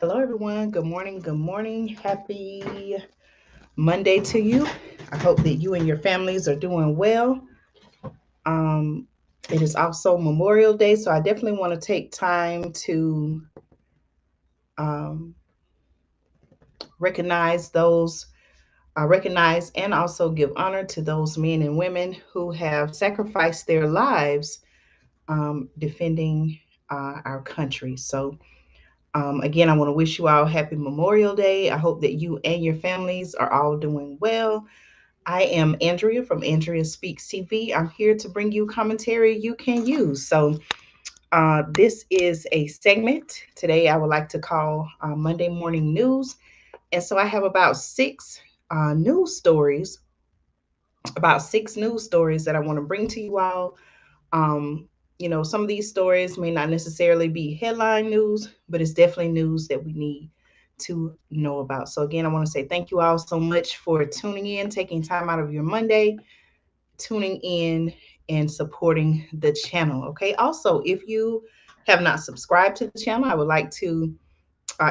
Hello, everyone. Good morning. Good morning. Happy Monday to you. I hope that you and your families are doing well. Um, it is also Memorial Day, so I definitely want to take time to um, recognize those, recognize and also give honor to those men and women who have sacrificed their lives defending our country. So, again, I want to wish you all happy Memorial Day. I hope that you and your families are all doing well. I am Andrea from Andrea Speaks TV. I'm here to bring you commentary you can use. So, this is a segment today I would like to call Monday Morning News. And so, I have uh, news stories, about six news stories that I want to bring to you all. Um, some of these stories may not necessarily be headline news, but it's definitely news that we need to know about. So, again, I want to say thank you all so much for tuning in, taking time out of your Monday, tuning in, and supporting the channel. Okay. Also, if you have not subscribed to the channel, I would like to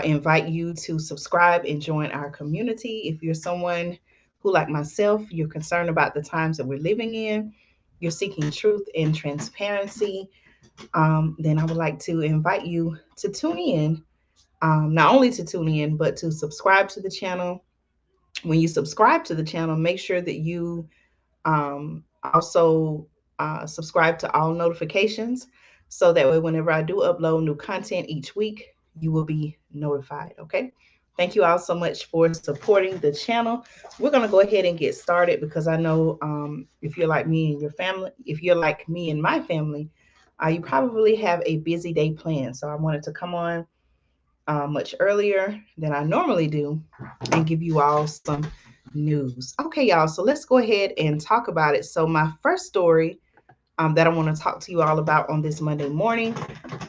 invite you to subscribe and join our community. If you're someone who, like myself, you're concerned about the times that we're living in, you're seeking truth and transparency, then I would like to invite you to tune in. Not only to tune in, but to subscribe to the channel. When you subscribe to the channel, make sure that you also subscribe to all notifications so that way, whenever I do upload new content each week, you will be notified. Okay. Thank you all so much for supporting the channel. We're going to go ahead and get started because I know if you're like me and your family, if you're like me and my family, you probably have a busy day planned. So I wanted to come on much earlier than I normally do and give you all some news. Okay, y'all. So let's go ahead and talk about it. So, my first story that I want to talk to you all about on this Monday morning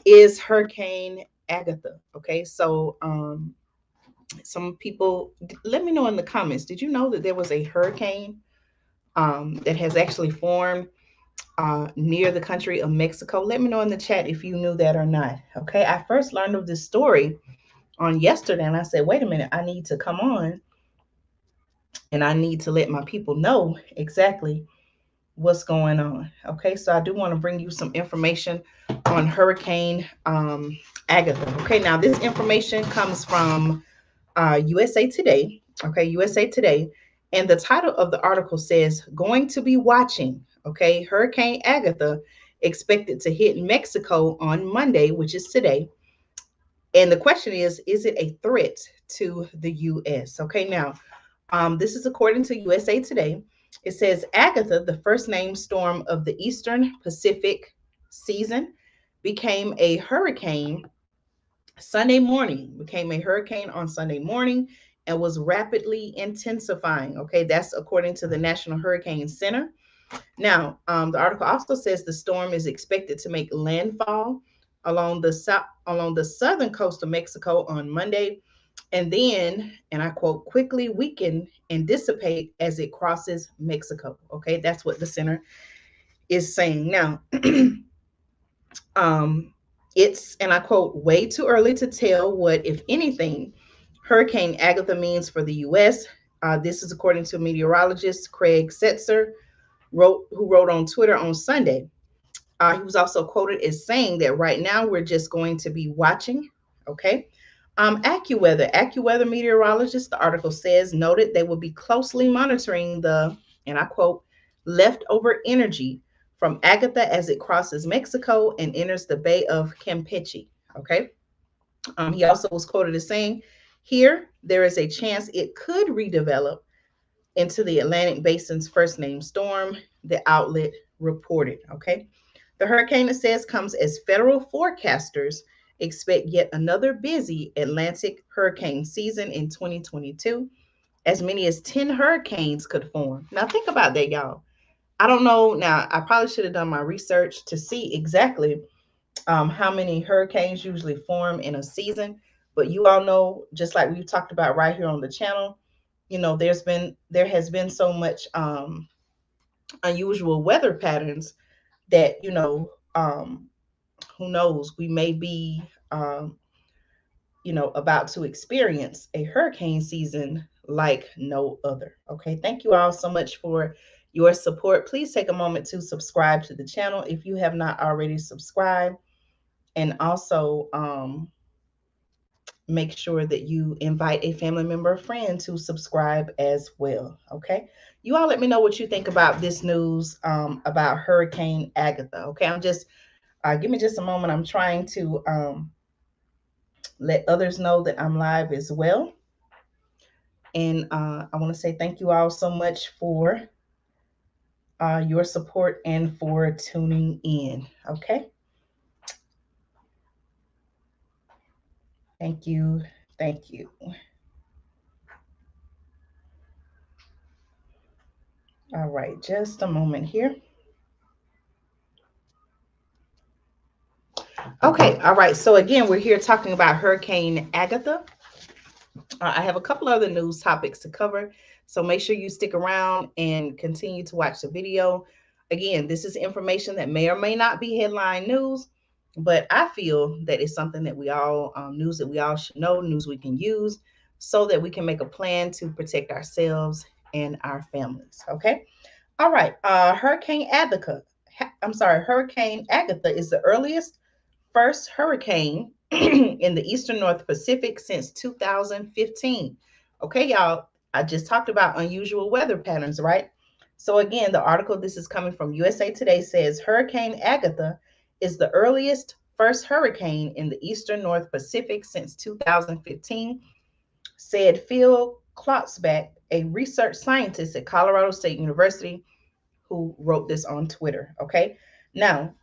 is Hurricane Agatha. Okay, so some people let me know in the comments, did you know that there was a hurricane that has actually formed near the country of Mexico? Let me know in the chat if you knew that or not. Okay, I first learned of this story on yesterday and I said, wait a minute, I need to come on and I need to let my people know exactly what's going on. Okay, so I do want to bring you some information on Hurricane Agatha. Okay, now this information comes from USA Today. Okay, USA Today. And the title of the article says, Going to be watching. Okay, Hurricane Agatha expected to hit Mexico on Monday, which is today. And the question is it a threat to the U.S.? Okay, now, this is according to USA Today. It says Agatha, the first named storm of the Eastern Pacific season, became a hurricane Sunday morning, became a hurricane on Sunday morning and was rapidly intensifying. Okay, that's according to the National Hurricane Center. Now, the article also says the storm is expected to make landfall along the southern coast of Mexico on Monday, and then, and I quote, quickly weaken and dissipate as it crosses Mexico. Okay, that's what the center is saying. Now, um, it's, and I quote, way too early to tell what, if anything, Hurricane Agatha means for the U.S. This is according to meteorologist Craig Setzer, who wrote on Twitter on Sunday. He was also quoted as saying that right now we're just going to be watching. Okay. AccuWeather meteorologist, the article says, noted they will be closely monitoring the, and I quote, leftover energy from Agatha as it crosses Mexico and enters the Bay of Campeche. Okay. He also was quoted as saying, here, there is a chance it could redevelop into the Atlantic Basin's first named storm, the outlet reported. Okay. The hurricane, it says, comes as federal forecasters expect yet another busy Atlantic hurricane season in 2022. As many as 10 hurricanes could form. Now, think about that, y'all. I don't know. Now, I probably should have done my research to see exactly how many hurricanes usually form in a season. But you all know, just like we've talked about right here on the channel, there has been so much unusual weather patterns that who knows, we may be about to experience a hurricane season like no other. Okay, thank you all so much for your support. Please take a moment to subscribe to the channel if you have not already subscribed, and also make sure that you invite a family member or friend to subscribe as well. Okay, you all let me know what you think about this news about Hurricane Agatha. Okay, I'm just give me just a moment. I'm trying to let others know that I'm live as well. And I want to say thank you all so much for your support and for tuning in. Okay. Thank you. Thank you. All right. Just a moment here. Okay. All right. So, again, we're here talking about Hurricane Agatha. I have a couple other news topics to cover. So make sure you stick around and continue to watch the video. Again, this is information that may or may not be headline news, but I feel that it's something that we all, news that we all should know, news we can use so that we can make a plan to protect ourselves and our families. Okay. All right. Hurricane Agatha is the earliest first hurricane in the eastern North Pacific since 2015. Okay, y'all, I just talked about unusual weather patterns, right? So, again, the article, this is coming from USA Today, says Hurricane Agatha is the earliest first hurricane in the eastern North Pacific since 2015, said Phil Klotzbach, a research scientist at Colorado State University, who wrote this on Twitter. Okay, now,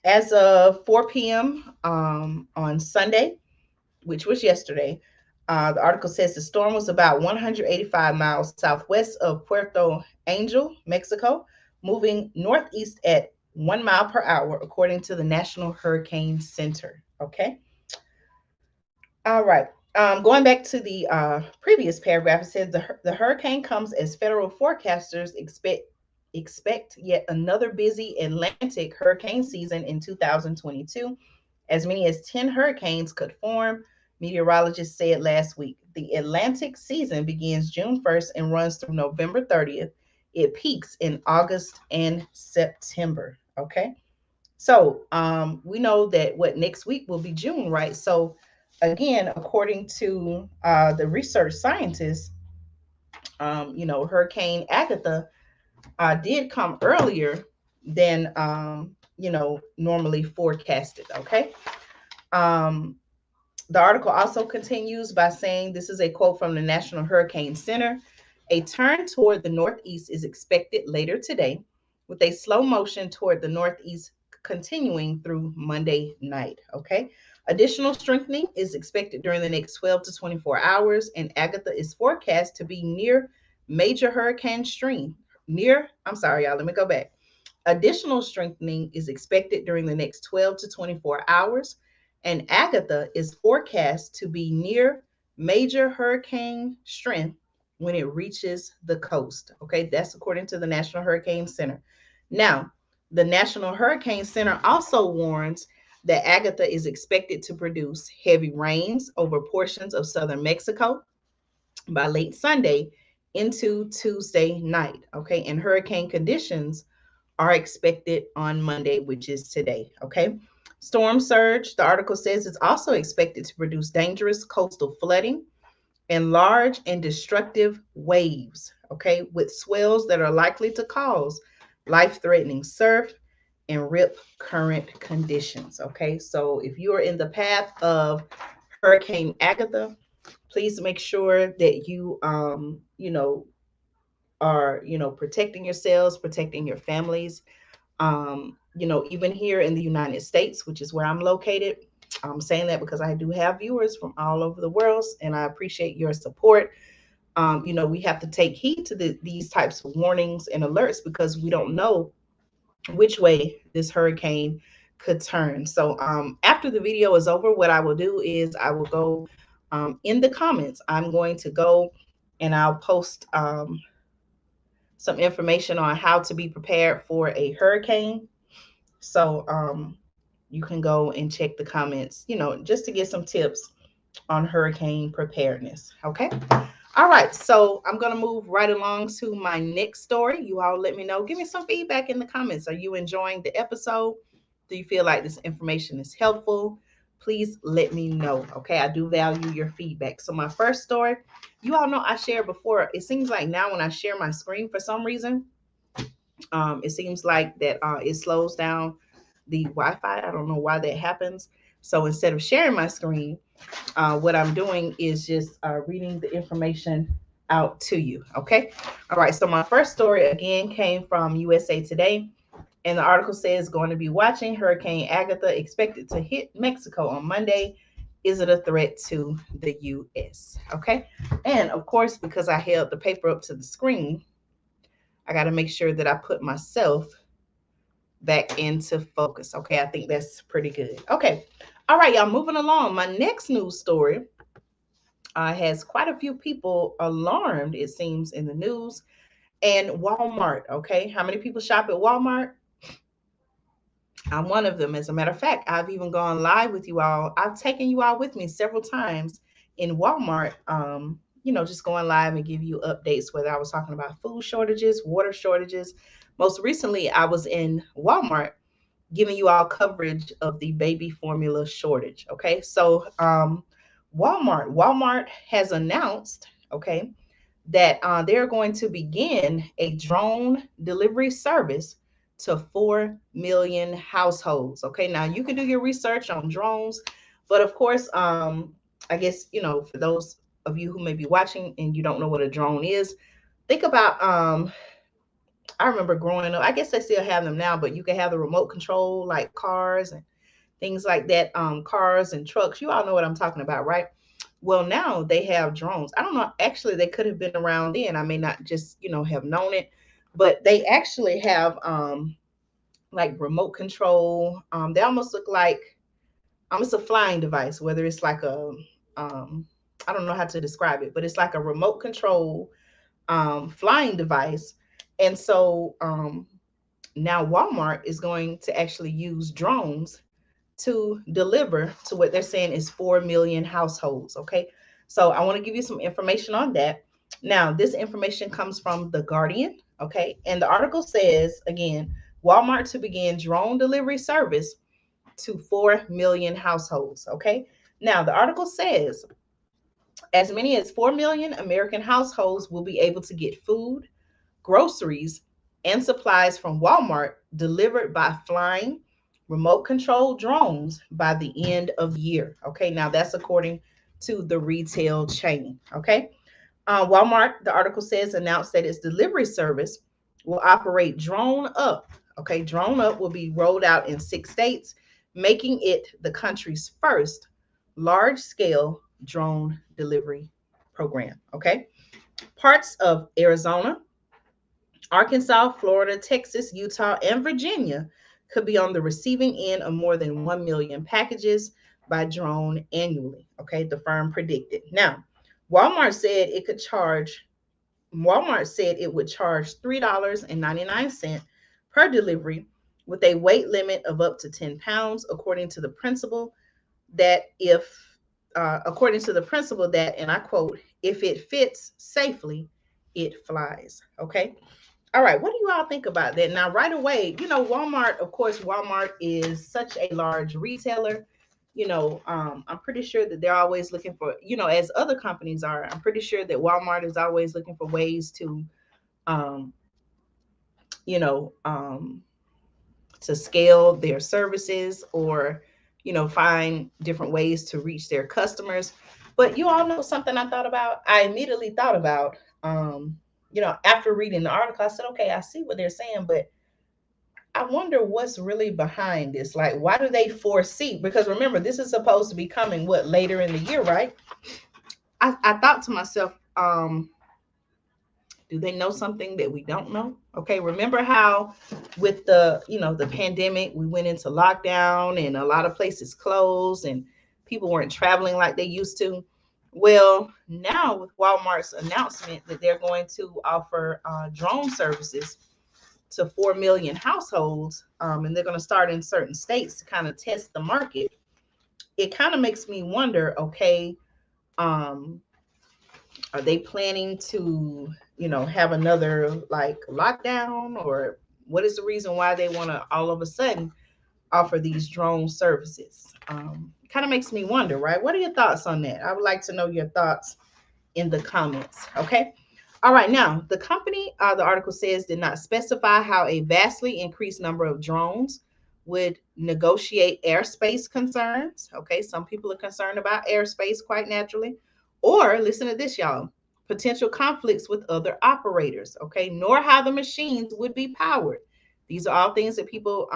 as of 4 p.m. On Sunday, which was yesterday, the article says the storm was about 185 miles southwest of Puerto Angel, Mexico, moving northeast at 1 mile per hour, according to the National Hurricane Center. Okay. All right. Going back to the previous paragraph, it says the hurricane comes as federal forecasters expect yet another busy Atlantic hurricane season in 2022. As many as 10 hurricanes could form, meteorologists said last week. The Atlantic season begins June 1st and runs through November 30th. It peaks in August and September. Okay. So we know that what next week will be June, right? So again, according to the research scientists, Hurricane Agatha did come earlier than normally forecasted. Okay. Um, the article also continues by saying, this is a quote from the National Hurricane Center: a turn toward the northeast is expected later today, with a slow motion toward the northeast continuing through Monday night. Okay. Additional strengthening is expected during the next 12 to 24 hours, and Agatha is forecast to be near major hurricane stream. I'm sorry, y'all, let me go back. Additional strengthening is expected during the next 12 to 24 hours, and Agatha is forecast to be near major hurricane strength when it reaches the coast. Okay, that's according to the National Hurricane Center. Now, the National Hurricane Center also warns that Agatha is expected to produce heavy rains over portions of southern Mexico by late Sunday into Tuesday night. Okay, and hurricane conditions are expected on Monday, which is today. Okay. Storm surge, the article says, is also expected to produce dangerous coastal flooding and large and destructive waves. Okay. With swells that are likely to cause life threatening surf and rip current conditions. Okay. So if you are in the path of Hurricane Agatha, please make sure that are, protecting yourselves, protecting your families. Even here in the United States, which is where I'm located, I'm saying that because I do have viewers from all over the world, and I appreciate your support. We have to take heed to these types of warnings and alerts because we don't know which way this hurricane could turn. So after the video is over, what I will do is I will go in the comments. I'm going to go and I'll post some information on how to be prepared for a hurricane. So you can go and check the comments, just to get some tips on hurricane preparedness. Okay. All right. So I'm going to move right along to my next story. You all let me know. Give me some feedback in the comments. Are you enjoying the episode? Do you feel like this information is helpful? Please let me know. Okay. I do value your feedback. So, my first story, you all know I shared before. It seems like now when I share my screen, for some reason, it seems like that it slows down the Wi-Fi. I don't know why that happens. So instead of sharing my screen, what I'm doing is just reading the information out to you. Okay. All right. So my first story again came from USA Today. And the article says going to be watching Hurricane Agatha expected to hit Mexico on Monday. Is it a threat to the U.S.? Okay. And of course, because I held the paper up to the screen, I got to make sure that I put myself back into focus. Okay, I think that's pretty good. Okay, all right, y'all, moving along. My next news story has quite a few people alarmed, it seems, in the news. And Walmart, okay, how many people shop at Walmart? I'm one of them. As a matter of fact, I've even gone live with you all. I've taken you all with me several times in Walmart, just going live and give you updates, whether I was talking about food shortages, water shortages. Most recently, I was in Walmart giving you all coverage of the baby formula shortage. Okay, so Walmart has announced, okay, that they're going to begin a drone delivery service to 4 million households. Okay, now you can do your research on drones, but of course, I guess, for those of you who may be watching and you don't know what a drone is, think about I remember growing up, I guess they still have them now, but you can have the remote control like cars and things like that, cars and trucks. You all know what I'm talking about, right? Well, now they have drones. I don't know. Actually, they could have been around then. I may not just, have known it, but they actually have like remote control. They almost look like it's a flying device, whether it's like a I don't know how to describe it, but it's like a remote control flying device. And so now Walmart is going to actually use drones to deliver to what they're saying is 4 million households. Okay. So I want to give you some information on that. Now, this information comes from The Guardian. Okay. And the article says, again, Walmart to begin drone delivery service to 4 million households. Okay. Now, the article says as many as 4 million American households will be able to get food, groceries, and supplies from Walmart delivered by flying remote control drones by the end of year. Okay, now that's according to the retail chain. Okay, Walmart, the article says, announced that its delivery service will operate drone up. Okay, drone up will be rolled out in 6 states, making it the country's first large scale drone delivery program. Okay, parts of Arizona, Arkansas, Florida, Texas, Utah, and Virginia could be on the receiving end of more than 1 million packages by drone annually. Okay, the firm predicted. Now, Walmart said it could charge, Walmart said it would charge $3.99 per delivery with a weight limit of up to 10 pounds, that if, according to the principle that, and I quote, if it fits safely, it flies. Okay. All right, what do you all think about that? Now, right away, Walmart, of course, Walmart is such a large retailer. I'm pretty sure that they're always looking for, as other companies are, I'm pretty sure that Walmart is always looking for ways um, you know, um, to scale their services or, find different ways to reach their customers. But you all know something I thought about? I immediately thought about, after reading the article, I said, okay, I see what they're saying, but I wonder what's really behind this. Like, why do they foresee? Because remember, this is supposed to be coming what later in the year, right? I thought to myself, do they know something that we don't know? Okay, remember how with the pandemic, we went into lockdown and a lot of places closed and people weren't traveling like they used to. Well, now with Walmart's announcement that they're going to offer drone services to 4 million households, and they're going to start in certain states to kind of test the market. It kind of makes me wonder, okay, um, are they planning to, have another like lockdown, or what is the reason why they want to all of a sudden offer these drone services? Kind of makes me wonder, right? What are your thoughts on that? I would like to know your thoughts in the comments. Okay. All right. Now, the company, the article says, did not specify how a vastly increased number of drones would negotiate airspace concerns. Okay. Some people are concerned about airspace quite naturally. Or listen to this, y'all, potential conflicts with other operators. Okay. Nor how the machines would be powered. These are all things that people,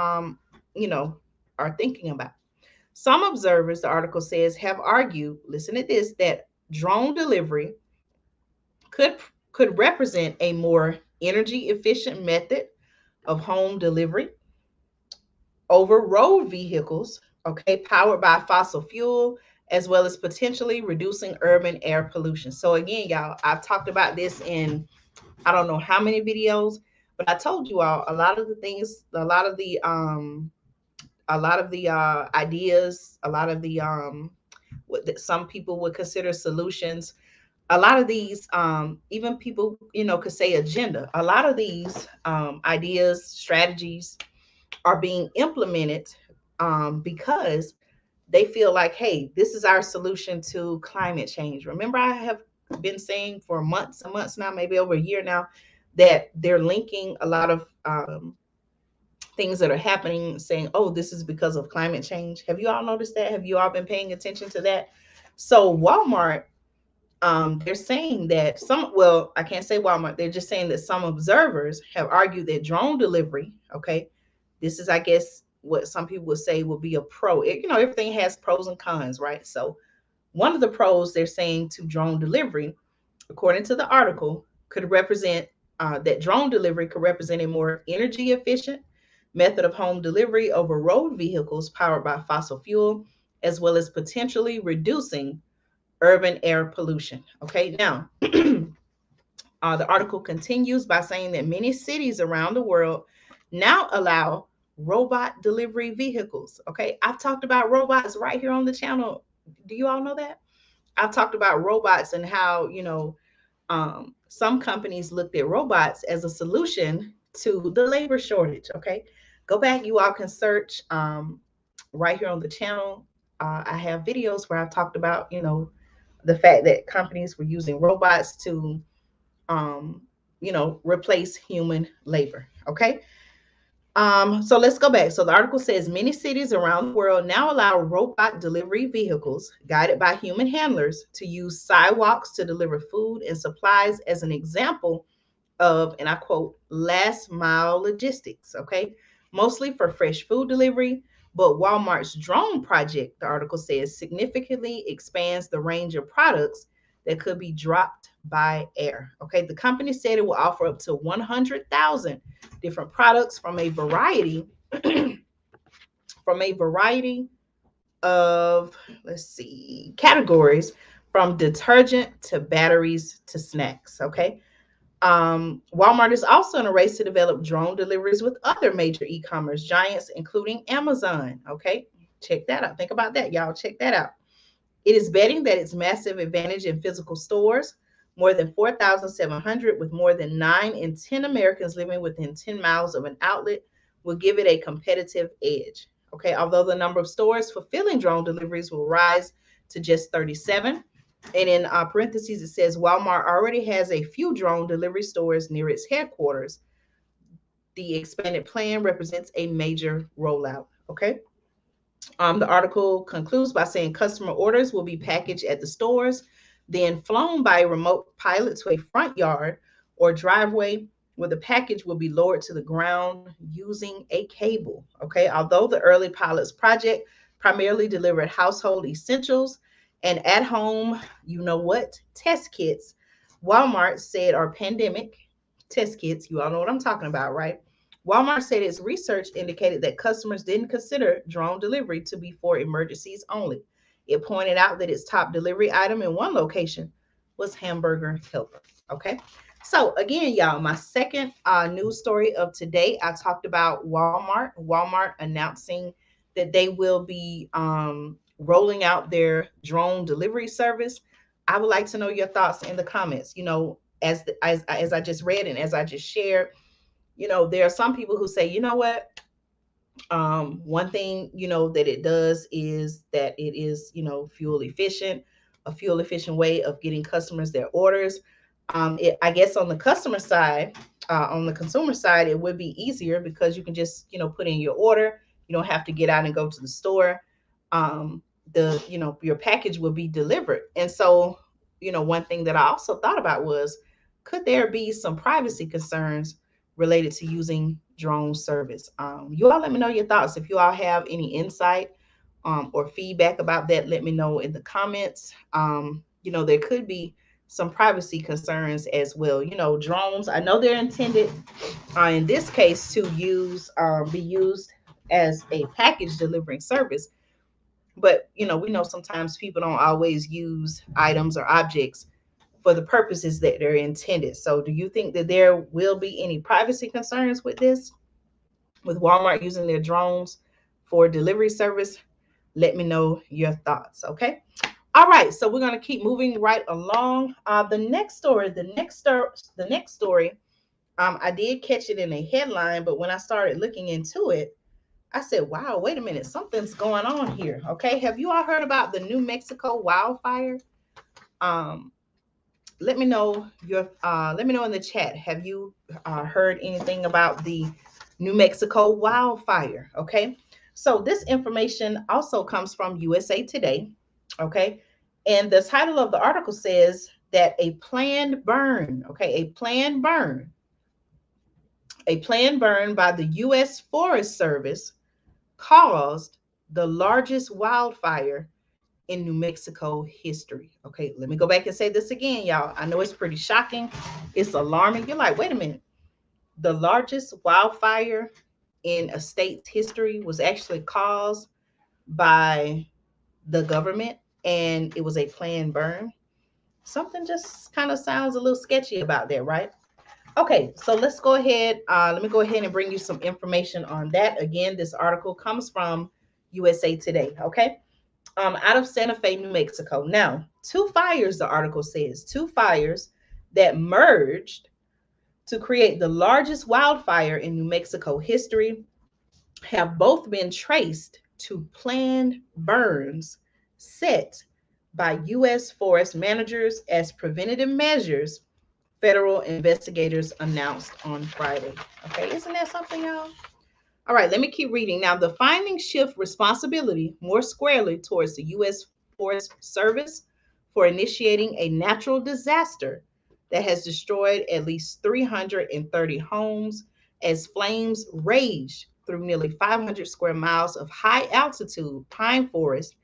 you know, are thinking about. Some observers, the article says, have argued, listen to this, that drone delivery could could represent a more energy efficient method of home delivery over road vehicles, okay, powered by fossil fuel, as well as potentially reducing urban air pollution. So again, y'all, I've talked about this in I don't know how many videos, but I told you all a lot of the things, a lot of the ideas, a lot of the what that some people would consider solutions, a lot of these, even people, could say agenda. A lot of these ideas, strategies are being implemented because they feel like, hey, this is our solution to climate change. Remember, I have been saying for months and months now, maybe over a year now, that they're linking a lot of things that are happening, saying, oh, this is because of climate change. Have you all noticed that? Have you all been paying attention to that? So Walmart, they're saying that well, I can't say Walmart, they're just saying that some observers have argued that drone delivery, okay, this is, I guess, what some people would say will be a pro. Everything has pros and cons, right? So one of the pros they're saying to drone delivery, according to the article, could represent that drone delivery could represent a more energy efficient method of home delivery over road vehicles powered by fossil fuel, as well as potentially reducing urban air pollution. Okay, now the article continues by saying that many cities around the world now allow robot delivery vehicles. Okay, I've talked about robots right here on the channel. Do you all know that? I've talked about robots and how, some companies looked at robots as a solution to the labor shortage. Okay, go back, you all can search right here on the channel. I have videos where I've talked about, the fact that companies were using robots to um, replace human labor. Okay. So let's go back. So the article says many cities around the world now allow robot delivery vehicles guided by human handlers to use sidewalks to deliver food and supplies as an example of, and I quote, last mile logistics, okay? Mostly for fresh food delivery, but Walmart's drone project, the article says, significantly expands the range of products that could be dropped by air, okay? The company said it will offer up to 100,000 different products from a variety of, let's see, categories, from detergent to batteries to snacks, okay? Walmart is also in a race to develop drone deliveries with other major e-commerce giants, including Amazon. Okay, check that out. Think about that, y'all. Check that out. It is betting that its massive advantage in physical stores, more than 4,700, with more than 9 in 10 Americans living within 10 miles of an outlet, will give it a competitive edge. Okay, although the number of stores fulfilling drone deliveries will rise to just 37. And in parentheses, it says Walmart already has a few drone delivery stores near its headquarters. The expanded plan represents a major rollout. Okay. The article concludes by saying customer orders will be packaged at the stores, then flown by a remote pilot to a front yard or driveway where the package will be lowered to the ground using a cable. Okay. Although the early pilots project primarily delivered household essentials and at home, test kits, Walmart said are pandemic test kits. You all know what I'm talking about, right? Walmart said its research indicated that customers didn't consider drone delivery to be for emergencies only. It pointed out that its top delivery item in one location was hamburger helper. Okay. So again, y'all, my second news story of today, I talked about Walmart. Walmart announcing that they will be rolling out their drone delivery service. I would like to know your thoughts in the comments. As I just read and as I just shared, there are some people who say, you know what, one thing that it does is that it is fuel efficient, a fuel efficient way of getting customers their orders. I guess on the customer side, on the consumer side, it would be easier because you can just put in your order. You don't have to get out and go to the store. um, your package will be delivered. And so one thing that I also thought about was, could there be some privacy concerns related to using drone service? You all let me know your thoughts. If you all have any insight or feedback about that, let me know in the comments. There could be some privacy concerns as well. Drones, I know they're intended in this case to be used as a package delivering service, but we know sometimes people don't always use items or objects for the purposes that they're intended. So do you think that there will be any privacy concerns with this, with Walmart using their drones for delivery service? Let me know your thoughts. Okay. All right. So we're going to keep moving right along. The next story, the next story, I did catch it in a headline, but when I started looking into it, I said, wow, wait a minute, something's going on here. Okay. Have you all heard about the New Mexico wildfire? Um, let me know in the chat. Have you heard anything about the New Mexico wildfire? Okay. So this information also comes from USA Today. Okay. And the title of the article says that a planned burn by the US Forest Service caused the largest wildfire in New Mexico history. Okay, let me go back and say this again, y'all. I know it's pretty shocking. It's alarming. You're like, wait a minute. The largest wildfire in a state's history was actually caused by the government, and it was a planned burn. Something just kind of sounds a little sketchy about that, right? Okay, so let's go ahead. Let me go ahead and bring you some information on that. Again, this article comes from USA Today. Okay. Out of Santa Fe, New Mexico. Now, two fires, the article says, two fires that merged to create the largest wildfire in New Mexico history have both been traced to planned burns set by U.S. forest managers as preventative measures, federal investigators announced on Friday. Okay, isn't that something, y'all? All right, let me keep reading. Now, the findings shift responsibility more squarely towards the U.S. Forest Service for initiating a natural disaster that has destroyed at least 330 homes as flames rage through nearly 500 square miles of high altitude pine forest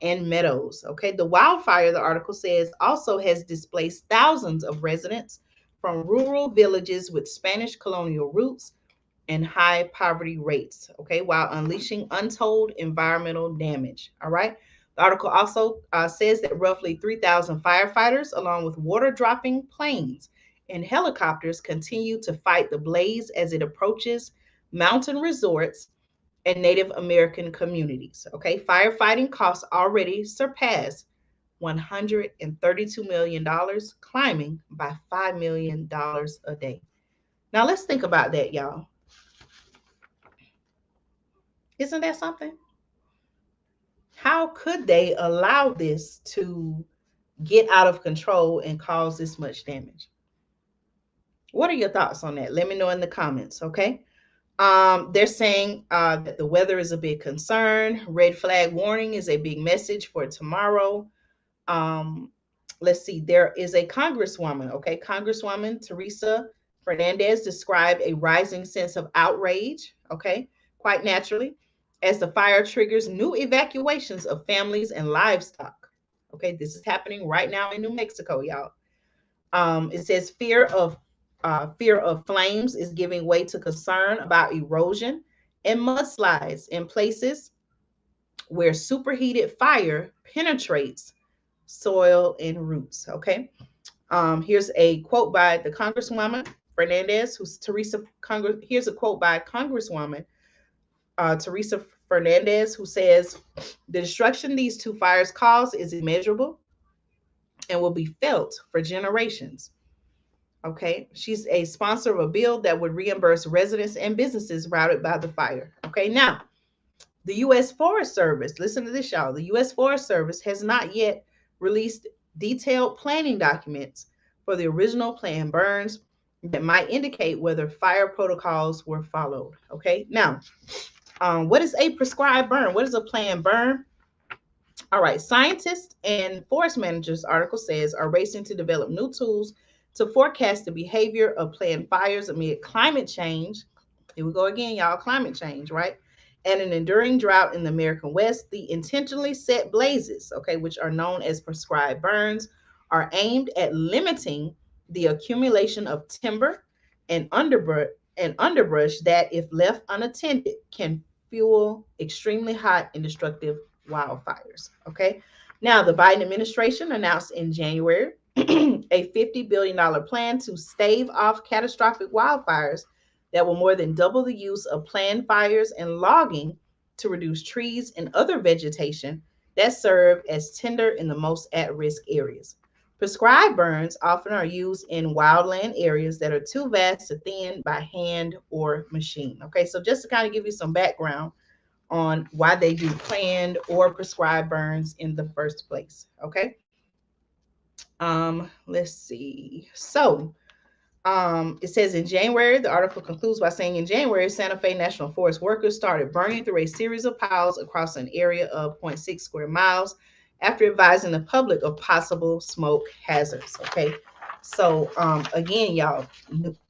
and meadows. Okay, the wildfire, the article says, also has displaced thousands of residents from rural villages with Spanish colonial roots and high poverty rates, okay, while unleashing untold environmental damage. All right. The article also says that roughly 3,000 firefighters, along with water dropping planes and helicopters, continue to fight the blaze as it approaches mountain resorts and Native American communities. Okay. Firefighting costs already surpass $132 million, climbing by $5 million a day. Now, let's think about that, y'all. Isn't that something? How could they allow this to get out of control and cause this much damage? What are your thoughts on that? Let me know in the comments, okay? They're saying that the weather is a big concern. Red flag warning is a big message for tomorrow. Um, let's see. There is a congresswoman, okay? Congresswoman Teresa Fernandez described a rising sense of outrage, okay? Quite naturally, as the fire triggers new evacuations of families and livestock. Okay, this is happening right now in New Mexico, y'all. It says fear of flames is giving way to concern about erosion and mudslides in places where superheated fire penetrates soil and roots. Okay, Here's a quote by the Congresswoman Fernandez, Here's a quote by Congresswoman Teresa Fernandez, who says, "The destruction these two fires cause is immeasurable and will be felt for generations." Okay, she's a sponsor of a bill that would reimburse residents and businesses routed by the fire. Okay, now the U.S. Forest Service, listen to this, y'all. The U.S. Forest Service has not yet released detailed planning documents for the original planned burns that might indicate whether fire protocols were followed. Okay, now, what is a prescribed burn? What is a planned burn? All right, scientists and forest managers, article says, are racing to develop new tools to forecast the behavior of planned fires amid climate change. Here we go again, y'all, climate change, right? And an enduring drought in the American West. The intentionally set blazes, okay, which are known as prescribed burns, are aimed at limiting the accumulation of timber and underbrush that, if left unattended, can fuel extremely hot and destructive wildfires. Okay. Now, the Biden administration announced in January a $50 billion plan to stave off catastrophic wildfires that will more than double the use of planned fires and logging to reduce trees and other vegetation that serve as tinder in the most at risk areas. Prescribed burns often are used in wildland areas that are too vast to thin by hand or machine. Okay, so just to kind of give you some background on why they do planned or prescribed burns in the first place. Okay. Let's see. So it says in January, the article concludes by saying in January, Santa Fe National Forest workers started burning through a series of piles across an area of zero point 0.6 square miles after advising the public of possible smoke hazards. Okay. So again, y'all,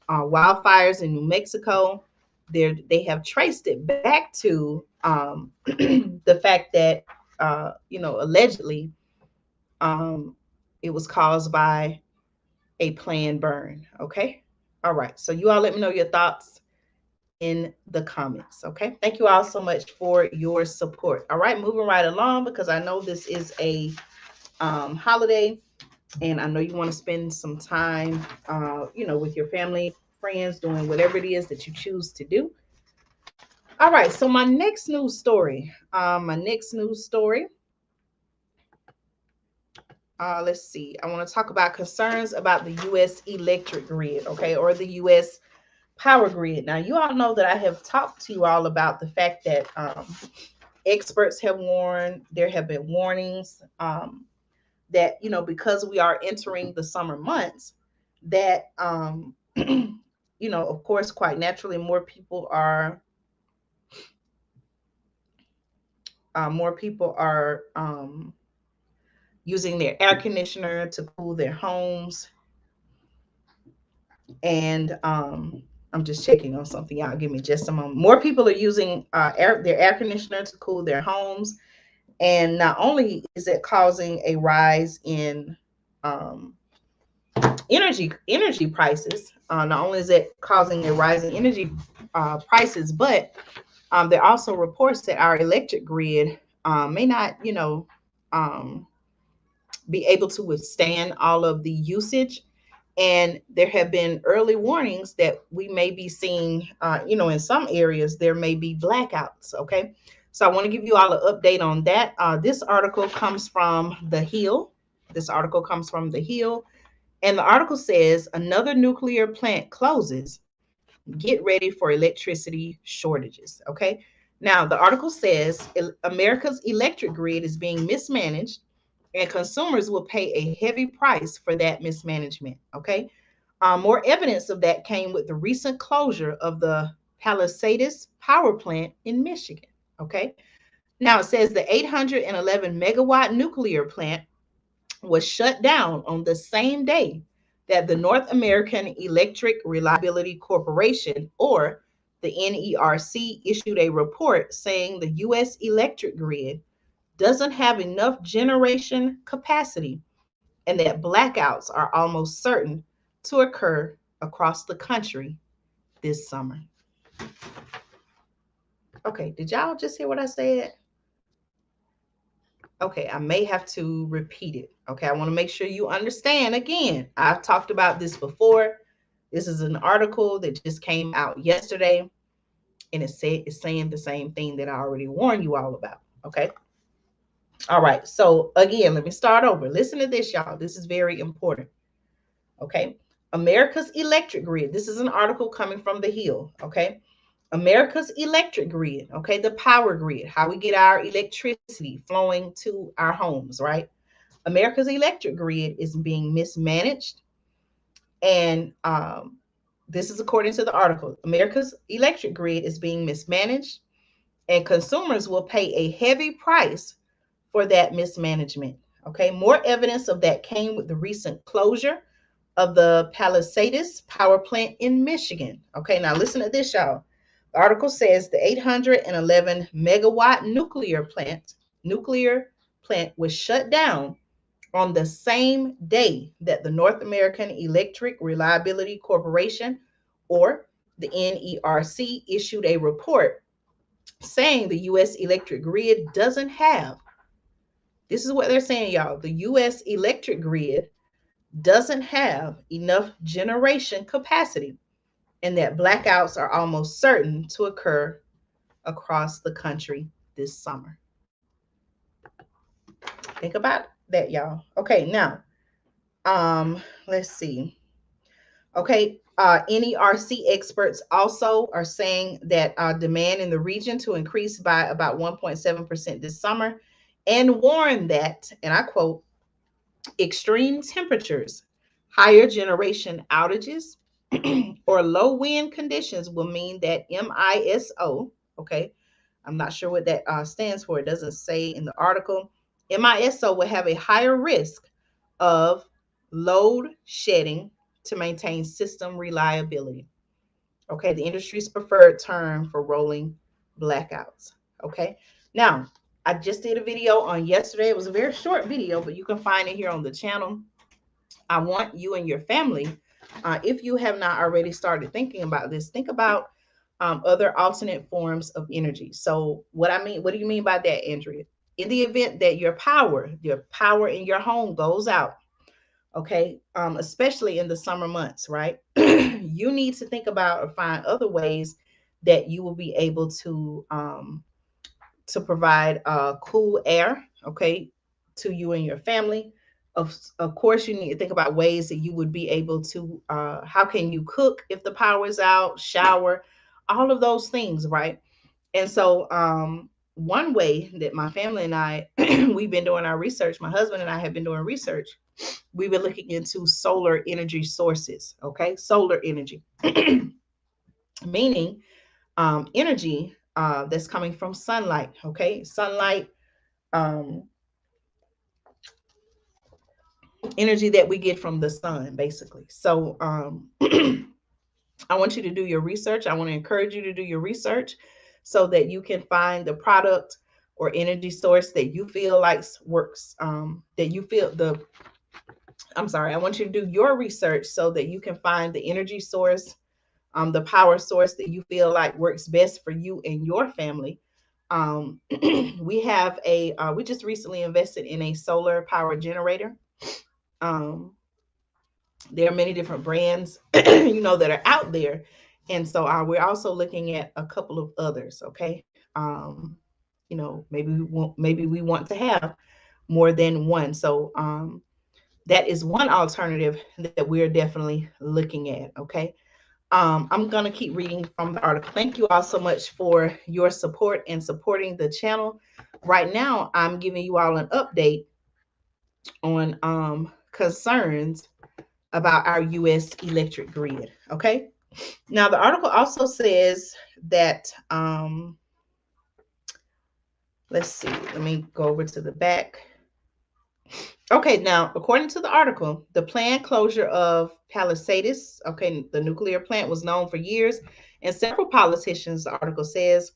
wildfires in New Mexico, they have traced it back to the fact that allegedly it was caused by a planned burn. Okay. All right. So you all let me know your thoughts in the comments. Okay. Thank you all so much for your support. All right. Moving right along, because I know this is a holiday and I know you want to spend some time, with your family, friends, doing whatever it is that you choose to do. All right. So my next news story, let's see. I want to talk about concerns about the U.S. electric grid, okay, or the U.S. power grid. Now, you all know that I have talked to you all about the fact that experts have warned, there have been warnings that, because we are entering the summer months, that, of course, quite naturally, more people are using their air conditioner to cool their homes. And I'm just checking on something. Y'all give me just a moment. More people are using their air conditioner to cool their homes. And not only is it causing a rise in energy prices, not only is it causing a rise in energy prices, but there are also reports that our electric grid may not, be able to withstand all of the usage. And there have been early warnings that we may be seeing, in some areas, there may be blackouts. Okay. So I want to give you all an update on that. This article comes from The Hill. And the article says another nuclear plant closes. Get ready for electricity shortages. Okay. Now, the article says America's electric grid is being mismanaged and consumers will pay a heavy price for that mismanagement. Okay. More evidence of that came with the recent closure of the Palisades power plant in Michigan. Okay. Now it says the 811 megawatt nuclear plant was shut down on the same day that the North American Electric Reliability Corporation, or the NERC, issued a report saying the U.S. electric grid doesn't have enough generation capacity and that blackouts are almost certain to occur across the country this summer. Okay, did y'all just hear what I said? Okay, I may have to repeat it. Okay, I want to make sure you understand. Again, I've talked about this before. This is an article that just came out yesterday, and it's saying the same thing that I already warned you all about. Okay. All right. So again, let me start over. Listen to this, y'all. This is very important. Okay. America's electric grid. This is an article coming from The Hill. Okay. America's electric grid. Okay. The power grid, how we get our electricity flowing to our homes, right? America's electric grid is being mismanaged. And this is according to the article. America's electric grid is being mismanaged, and consumers will pay a heavy price for that mismanagement. Okay, more evidence of that came with the recent closure of the Palisades power plant in Michigan. Okay, now listen to this, y'all. The article says the 811 megawatt nuclear plant was shut down on the same day that the North American Electric Reliability Corporation, or the NERC, issued a report saying the U.S. electric grid doesn't have, this is what they're saying, y'all, the U.S. electric grid doesn't have enough generation capacity, and that blackouts are almost certain to occur across the country this summer. Think about that, y'all. Okay, now, let's see. Okay, NERC experts also are saying that demand in the region to increase by about 1.7% this summer, and warn that, and I quote, extreme temperatures, higher generation outages, or low wind conditions will mean that MISO, okay, I'm not sure what that stands for. It doesn't say in the article. MISO will have a higher risk of load shedding to maintain system reliability. Okay, the industry's preferred term for rolling blackouts. Okay, now I just did a video on yesterday. It was a very short video, but you can find it here on the channel. I want you and your family, if you have not already started thinking about this, think about other alternate forms of energy. So what do you mean by that, Andrea? In the event that your power in your home goes out, okay, especially in the summer months, right? You need to think about or find other ways that you will be able to provide cool air, okay, to you and your family. Of course, you need to think about ways that you would be able to, how can you cook if the power is out, shower, all of those things, right? And so, one way that my family and I, we've been doing our research, my husband and I have been doing research, we've been looking into solar energy sources, okay? Solar energy, meaning energy that's coming from sunlight, okay? Sunlight, um, energy that we get from the sun, basically. So, I want you to do your research. I want to encourage you to do your research so that you can find the product or energy source that you feel like works, that you feel the, I'm sorry, I want you to do your research so that you can find the energy source, the power source that you feel like works best for you and your family. We have we just recently invested in a solar power generator. Um, there are many different brands, that are out there. And so we're also looking at a couple of others. Okay. Maybe we want to have more than one. So, that is one alternative that we're definitely looking at. Okay. I'm going to keep reading from the article. Thank you all so much for your support and supporting the channel. Right now, I'm giving you all an update on concerns about our U.S. electric grid. Okay. Now, the article also says that, let's see, let me go over to the back. Okay, now, according to the article, the planned closure of Palisades, okay, the nuclear plant, was known for years, and several politicians, the article says,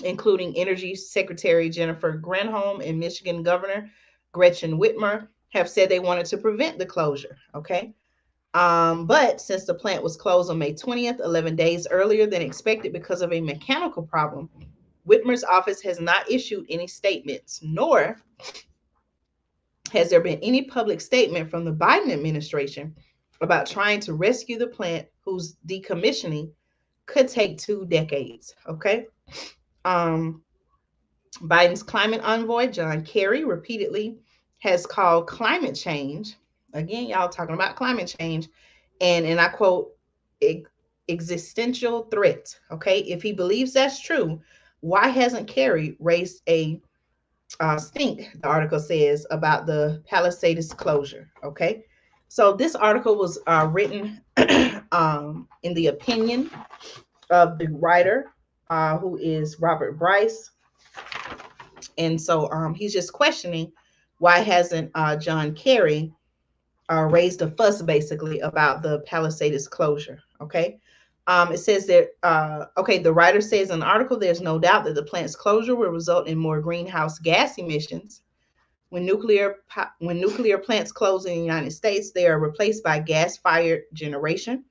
including Energy Secretary Jennifer Granholm and Michigan Governor Gretchen Whitmer, have said they wanted to prevent the closure. Okay. But since the plant was closed on May 20th, 11 days earlier than expected because of a mechanical problem, Whitmer's office has not issued any statements, nor has there been any public statement from the Biden administration about trying to rescue the plant whose decommissioning could take 2 decades. Okay. Um, Biden's climate envoy, John Kerry, repeatedly has called climate change, again, y'all talking about climate change, and I quote, existential threat. Okay. If he believes that's true, why hasn't Kerry raised a stink, the article says, about the Palisades closure? Okay. So this article was written in the opinion of the writer, who is Robert Bryce. And so he's just questioning why hasn't John Kerry raised a fuss basically about the Palisades closure. Okay. It says that, okay, the writer says in the article, there's no doubt that the plant's closure will result in more greenhouse gas emissions. When nuclear plants close in the United States, they are replaced by gas-fired generation.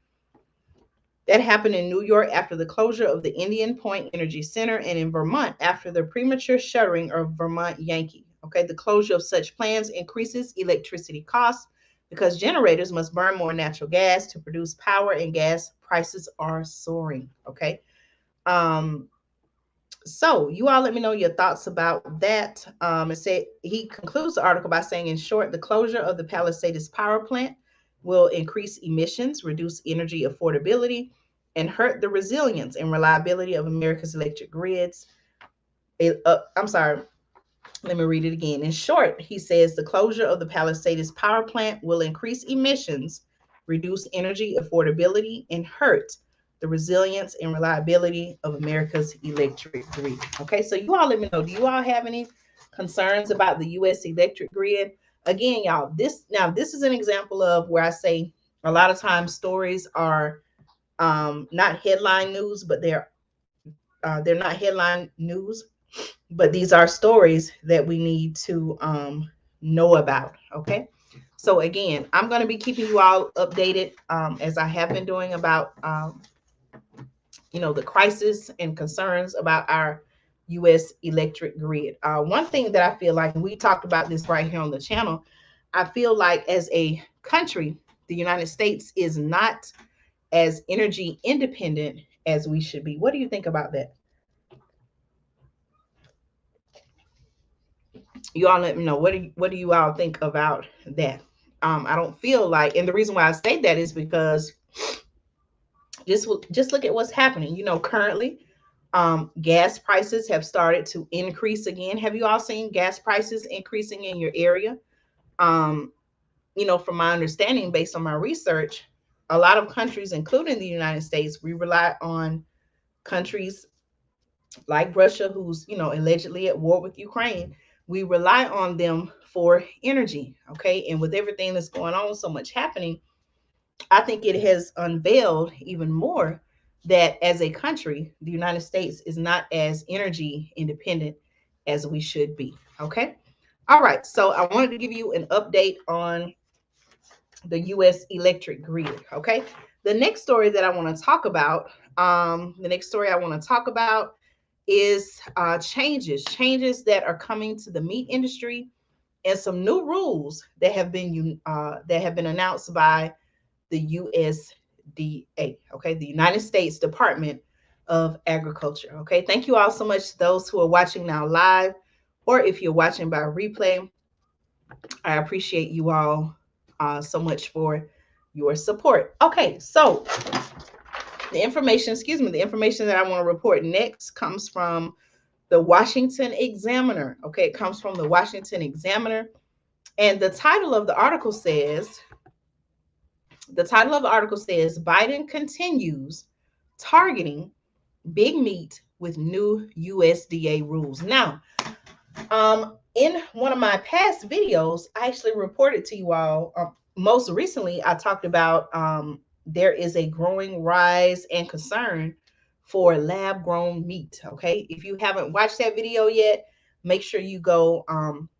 That happened in New York after the closure of the Indian Point Energy Center, and in Vermont after the premature shuttering of Vermont Yankee. Okay, the closure of such plants increases electricity costs because generators must burn more natural gas to produce power, and gas prices are soaring. Okay. So you all let me know your thoughts about that. It said he concludes the article by saying, in short, the closure of the Palisades power plant will increase emissions, reduce energy affordability, and hurt the resilience and reliability of America's electric grids. I'm sorry, let me read it again. In short, he says the closure of the Palisades power plant will increase emissions, reduce energy affordability, and hurt the resilience and reliability of America's electric grid. Okay, so you all let me know, do you all have any concerns about the U.S. electric grid? Again, y'all, this is an example of where I say a lot of times stories are not headline news, but they're not headline news, but these are stories that we need to know about. Okay. So again, I'm going to be keeping you all updated, as I have been doing, about the crisis and concerns about our U.S. electric grid. One thing that I feel like, and we talked about this right here on the channel, I feel like as a country, the United States is not as energy independent as we should be. What do you think about that? You all let me know. What do you all think about that? I don't feel like, and the reason why I say that is because just look at what's happening. Currently, gas prices have started to increase again. Have you all seen gas prices increasing in your area? From my understanding, based on my research, a lot of countries, including the United States, we rely on countries like Russia, who's allegedly at war with Ukraine. We rely on them for energy. Okay, and with everything that's going on, so much happening, I think it has unveiled even more that as a country, the United States is not as energy independent as we should be. Okay. All right. So I wanted to give you an update on the U.S. electric grid. Okay. The next story that I want to talk about, is changes that are coming to the meat industry, and some new rules that have been announced by the USDA, okay, the United States Department of Agriculture. Okay, thank you all so much to those who are watching now live, or if you're watching by replay. I appreciate you all so much for your support. Okay, so the information that I want to report next comes from the Washington Examiner. Okay, it comes from the Washington Examiner, and the title of the article says, Biden continues targeting big meat with new USDA rules. Now, in one of my past videos, I actually reported to you all, most recently, I talked about there is a growing rise and concern for lab grown meat. Okay, if you haven't watched that video yet, make sure you go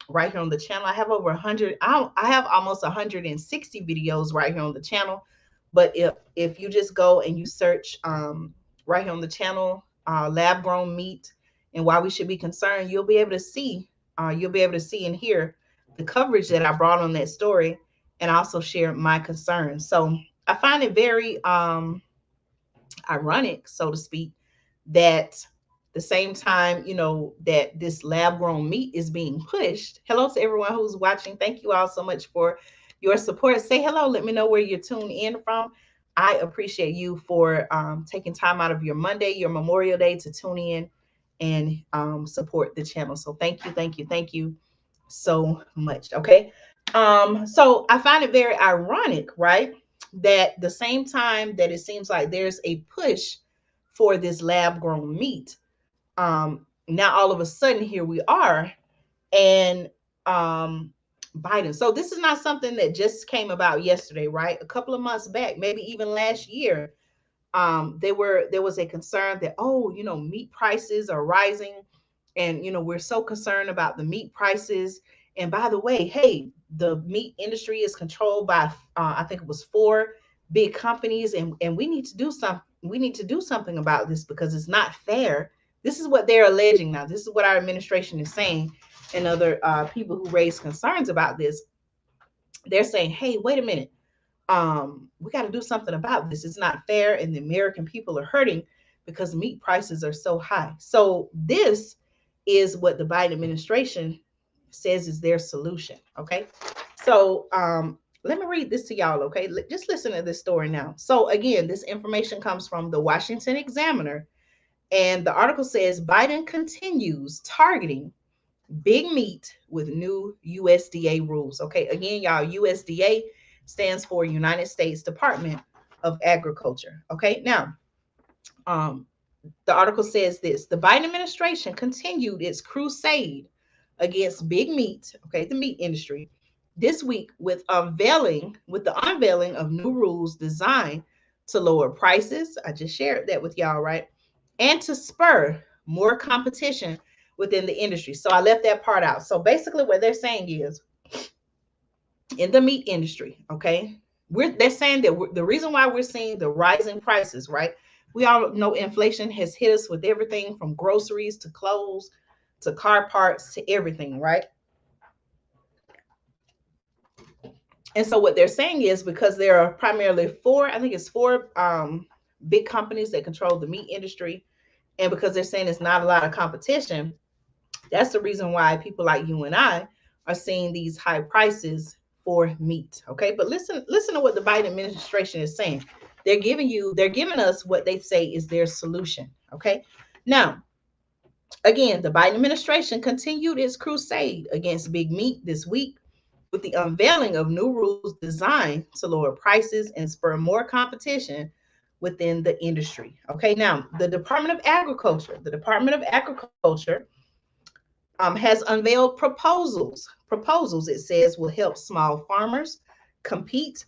right here on the channel. I have over 100. I have almost 160 videos right here on the channel. But if you just go and you search right here on the channel, lab grown meat, and why we should be concerned, you'll be able to see, and hear the coverage that I brought on that story, and also share my concerns. So I find it very ironic, so to speak, that the same time, that this lab grown meat is being pushed. Hello to everyone who's watching. Thank you all so much for your support. Say hello. Let me know where you're tuned in from. I appreciate you for taking time out of your Monday, your Memorial Day, to tune in and support the channel. So thank you, thank you, thank you so much. Okay. So I find it very ironic, right? That the same time that it seems like there's a push for this lab grown meat, now all of a sudden here we are, and Biden. So this is not something that just came about yesterday, right? A couple of months back, maybe even last year, there was a concern that, meat prices are rising, and we're so concerned about the meat prices. And by the way, hey, the meat industry is controlled by I think it was four big companies, and we need to do something. We need to do something about this because it's not fair. This is what they're alleging now. This is what our administration is saying, and other people who raise concerns about this. They're saying, hey, wait a minute, we got to do something about this. It's not fair, and the American people are hurting because meat prices are so high. So this is what the Biden administration says is their solution. Okay, so let me read this to y'all. Okay, just listen to this story now. So again, this information comes from the Washington Examiner, and the article says Biden continues targeting big meat with new USDA rules. Okay, again, y'all, USDA stands for United States Department of Agriculture. Okay, now, the article says this: the Biden administration continued its crusade against big meat, okay, the meat industry, this week with the unveiling of new rules designed to lower prices. I just shared that with y'all, right? And to spur more competition within the industry. So I left that part out. So basically what they're saying is, in the meat industry, okay, they're saying that the reason why we're seeing the rising prices, right? We all know inflation has hit us with everything from groceries to clothes to car parts to everything, right? And so what they're saying is, because there are primarily four big companies that control the meat industry, and because they're saying it's not a lot of competition, that's the reason why people like you and I are seeing these high prices for meat. Okay, but listen to what the Biden administration is saying. They're giving us what they say is their solution. Okay, now, again, the Biden administration continued its crusade against big meat this week with the unveiling of new rules designed to lower prices and spur more competition within the industry. Okay, now the Department of Agriculture has unveiled proposals. Proposals, it says, will help small farmers compete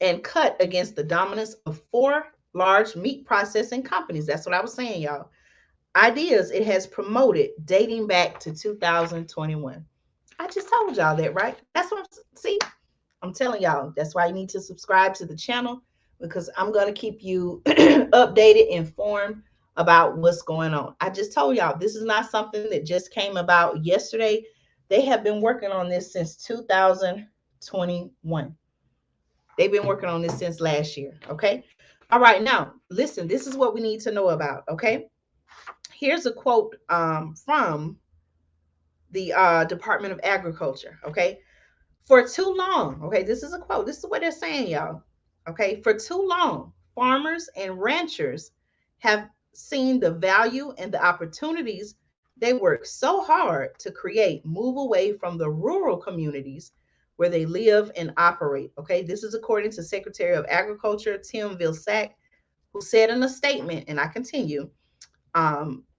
and cut against the dominance of four large meat processing companies. That's what I was saying, y'all. Ideas it has promoted dating back to 2021. I just told y'all that, right? That's what I'm telling y'all. That's why you need to subscribe to the channel, because I'm going to keep you updated, informed about what's going on. I just told y'all this is not something that just came about yesterday. They have been working on this since 2021. They've been working on this since last year. Okay. All right. Now, listen, this is what we need to know about. Okay. Here's a quote from the Department of Agriculture. Okay. For too long, okay, this is a quote. This is what they're saying, y'all. Okay. For too long, farmers and ranchers have seen the value and the opportunities they work so hard to create move away from the rural communities where they live and operate. Okay. This is according to Secretary of Agriculture Tim Vilsack, who said in a statement, and I continue,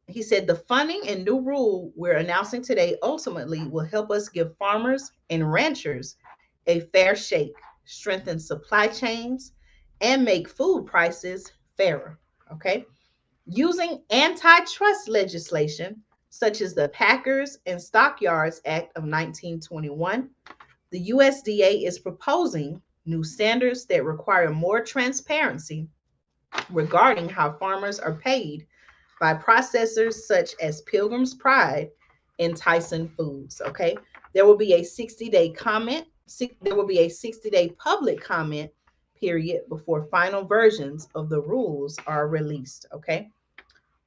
he said, the funding and new rule we're announcing today ultimately will help us give farmers and ranchers a fair shake, strengthen supply chains, and make food prices fairer. Okay. Using antitrust legislation, such as the Packers and Stockyards Act of 1921, the USDA is proposing new standards that require more transparency regarding how farmers are paid by processors such as Pilgrim's Pride and Tyson Foods. Okay, there will be a 60-day comment. There will be a 60-day public comment period before final versions of the rules are released. Okay.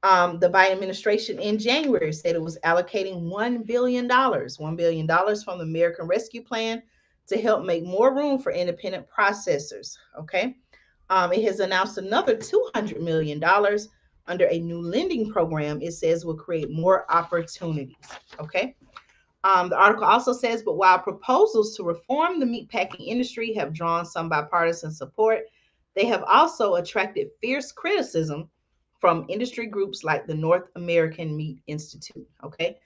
The Biden administration in January said it was allocating $1 billion, $1 billion from the American Rescue Plan to help make more room for independent processors. Okay. It has announced another $200 million under a new lending program it says will create more opportunities. Okay. The article also says, but while proposals to reform the meatpacking industry have drawn some bipartisan support, they have also attracted fierce criticism from industry groups like the North American Meat Institute. Okay.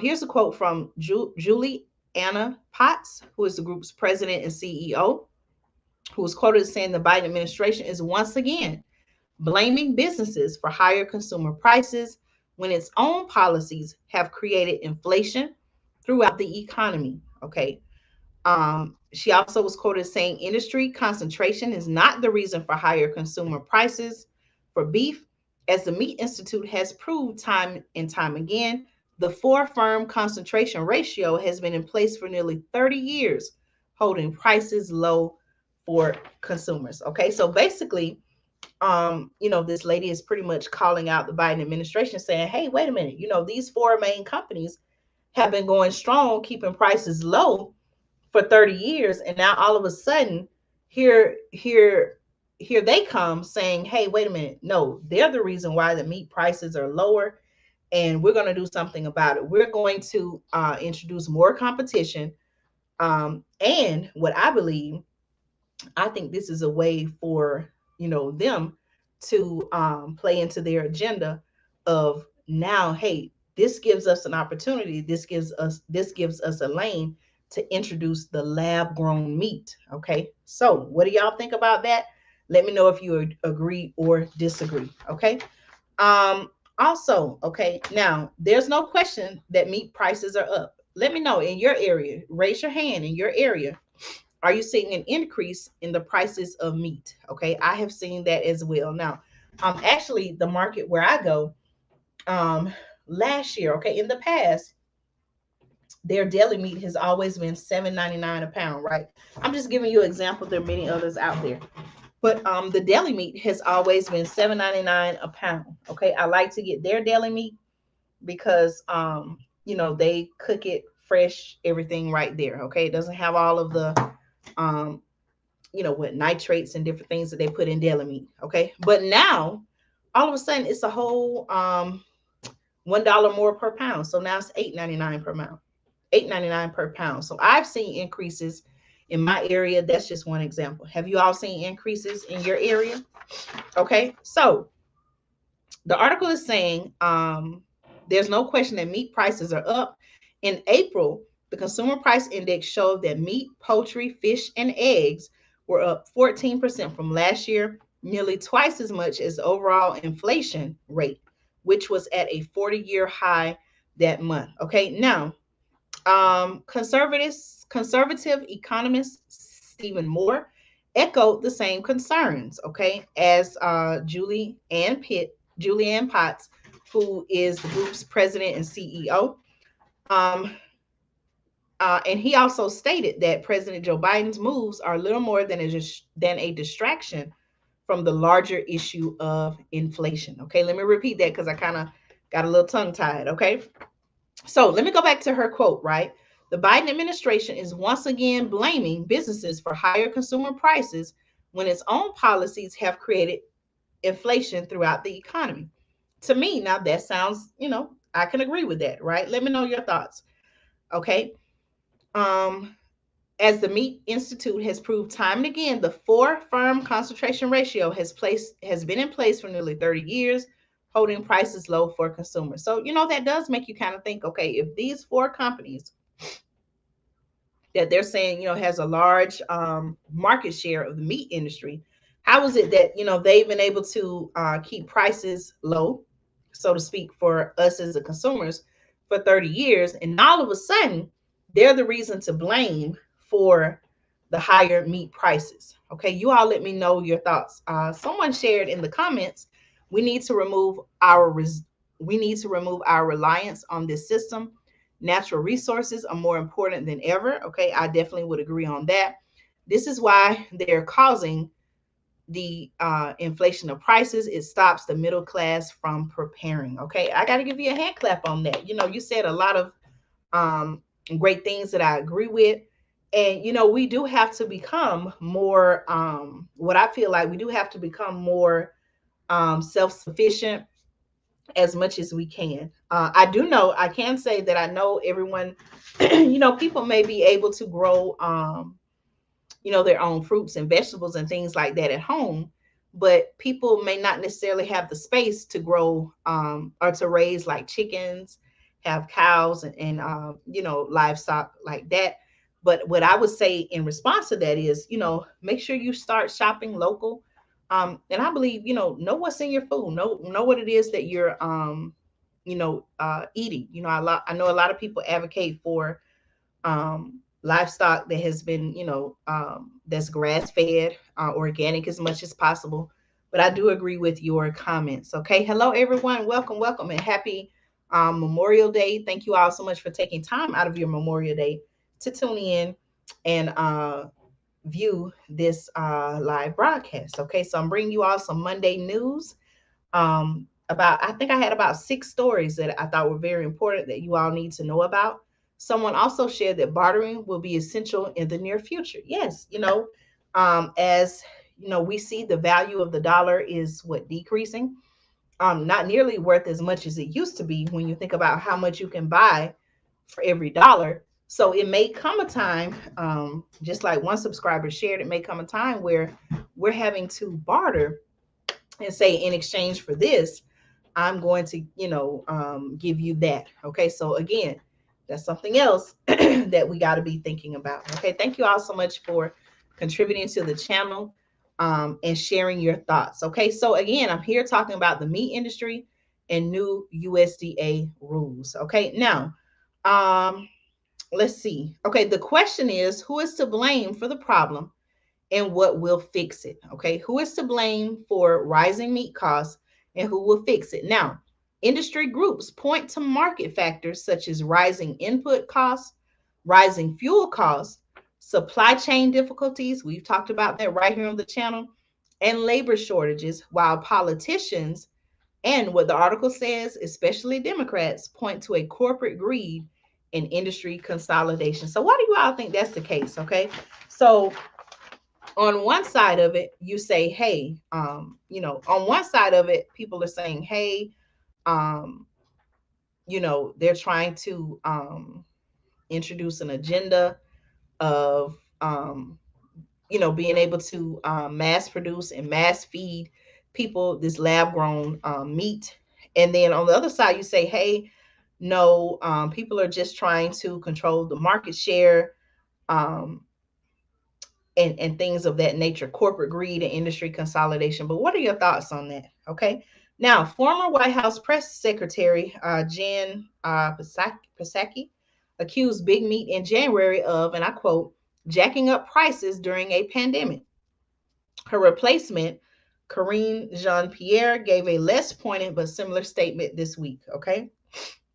Here's a quote from Julie Anna Potts, who is the group's president and CEO, who was quoted as saying the Biden administration is once again blaming businesses for higher consumer prices when its own policies have created inflation throughout the economy. Okay. She also was quoted as saying industry concentration is not the reason for higher consumer prices for beef, as the Meat Institute has proved time and time again. The four firm concentration ratio has been in place for nearly 30 years, holding prices low for consumers. Okay, so basically, this lady is pretty much calling out the Biden administration, saying, hey, wait a minute, these four main companies have been going strong, keeping prices low for 30 years, and now all of a sudden, here they come saying, hey, wait a minute, no, they're the reason why the meat prices are lower, and we're going to do something about it. We're going to introduce more competition, and what I think this is a way for them to play into their agenda of now, hey, this gives us an opportunity. This gives us a lane to introduce the lab grown meat. Okay, so what do y'all think about that? Let me know if you agree or disagree. Okay. Also, okay, now there's no question that meat prices are up. Let me know in your area. Raise your hand in your area. Are you seeing an increase in the prices of meat? Okay, I have seen that as well. Now, actually, the market where I go, last year, okay, in the past, their deli meat has always been $7.99 a pound, right? I'm just giving you an example. There are many others out there, but the deli meat has always been $7.99 a pound. Okay, I like to get their deli meat because they cook it fresh, everything right there. Okay, it doesn't have all of the um with nitrates and different things that they put in deli meat. Okay. But now all of a sudden it's a whole $1 more per pound. So now it's $8.99 per pound. $8.99 per pound. So I've seen increases in my area. That's just one example. Have you all seen increases in your area? Okay. So the article is saying there's no question that meat prices are up. In April, the Consumer Price Index showed that meat, poultry, fish, and eggs were up 14% from last year, nearly twice as much as the overall inflation rate, which was at a 40-year high that month. Okay, now, conservative economist Stephen Moore echoed the same concerns, okay, as Julianne Potts, who is the group's president and CEO. Um, and he also stated that President Joe Biden's moves are little more than a distraction from the larger issue of inflation. Okay, let me repeat that because I kind of got a little tongue tied. Okay, so let me go back to her quote, right? The Biden administration is once again blaming businesses for higher consumer prices when its own policies have created inflation throughout the economy. To me, now that sounds, I can agree with that, right? Let me know your thoughts. Okay. Um, as the Meat Institute has proved time and again, the four firm concentration ratio has been in place for nearly 30 years, holding prices low for consumers. So, that does make you kind of think, okay, if these four companies that they're saying, has a large market share of the meat industry, how is it that, they've been able to keep prices low, so to speak, for us as the consumers for 30 years, and all of a sudden they're the reason to blame for the higher meat prices? Okay, you all let me know your thoughts. Someone shared in the comments We need to remove our reliance on this system. Natural resources are more important than ever. Okay, I definitely would agree on that. This is why they're causing the inflation of prices. It stops the middle class from preparing. Okay, I got to give you a hand clap on that. You said a lot of um, great things that I agree with. And we do have to become more. What I feel like we do have to become more self-sufficient as much as we can. I can say that I know everyone. People may be able to grow their own fruits and vegetables and things like that at home, but people may not necessarily have the space to grow or to raise like chickens, have cows and livestock like that. But what I would say in response to that is, make sure you start shopping local. And I believe, know what's in your food, know what it is that you're eating. I know a lot of people advocate for livestock that has been, that's grass fed, organic as much as possible. But I do agree with your comments. Okay. Hello, everyone. Welcome, welcome, and happy Memorial Day. Thank you all so much for taking time out of your Memorial Day to tune in and view this live broadcast. Okay. So I'm bringing you all some Monday news. I think I had about 6 stories that I thought were very important that you all need to know about. Someone also shared that bartering will be essential in the near future. Yes, as we see the value of the dollar is decreasing, not nearly worth as much as it used to be when you think about how much you can buy for every dollar. So it may come a time, just like one subscriber shared, it may come a time where we're having to barter and say, in exchange for this, I'm going to, give you that. Okay. So again, that's something else that we got to be thinking about. Okay. Thank you all so much for contributing to the channel and sharing your thoughts. Okay. So again, I'm here talking about the meat industry and new USDA rules. Okay. Now, let's see. Okay. The question is, who is to blame for the problem and what will fix it? Okay, who is to blame for rising meat costs and who will fix it? Now, industry groups point to market factors such as rising input costs, rising fuel costs, supply chain difficulties. We've talked about that right here on the channel, and labor shortages, while politicians and what the article says, especially Democrats, point to a corporate greed and industry consolidation. So, why do you all think that's the case? Okay, so on one side of it, you say, hey, on one side of it, people are saying, hey, um, they're trying to introduce an agenda of, being able to mass produce and mass feed people this lab grown meat. And then on the other side, you say, hey, no, people are just trying to control the market share. Um, and things of that nature, corporate greed and industry consolidation. But what are your thoughts on that? Okay. Now, former White House press secretary Jen Psaki accused Big Meat in January of, and I quote, jacking up prices during a pandemic. Her replacement, Karine Jean-Pierre, gave a less pointed but similar statement this week. Okay.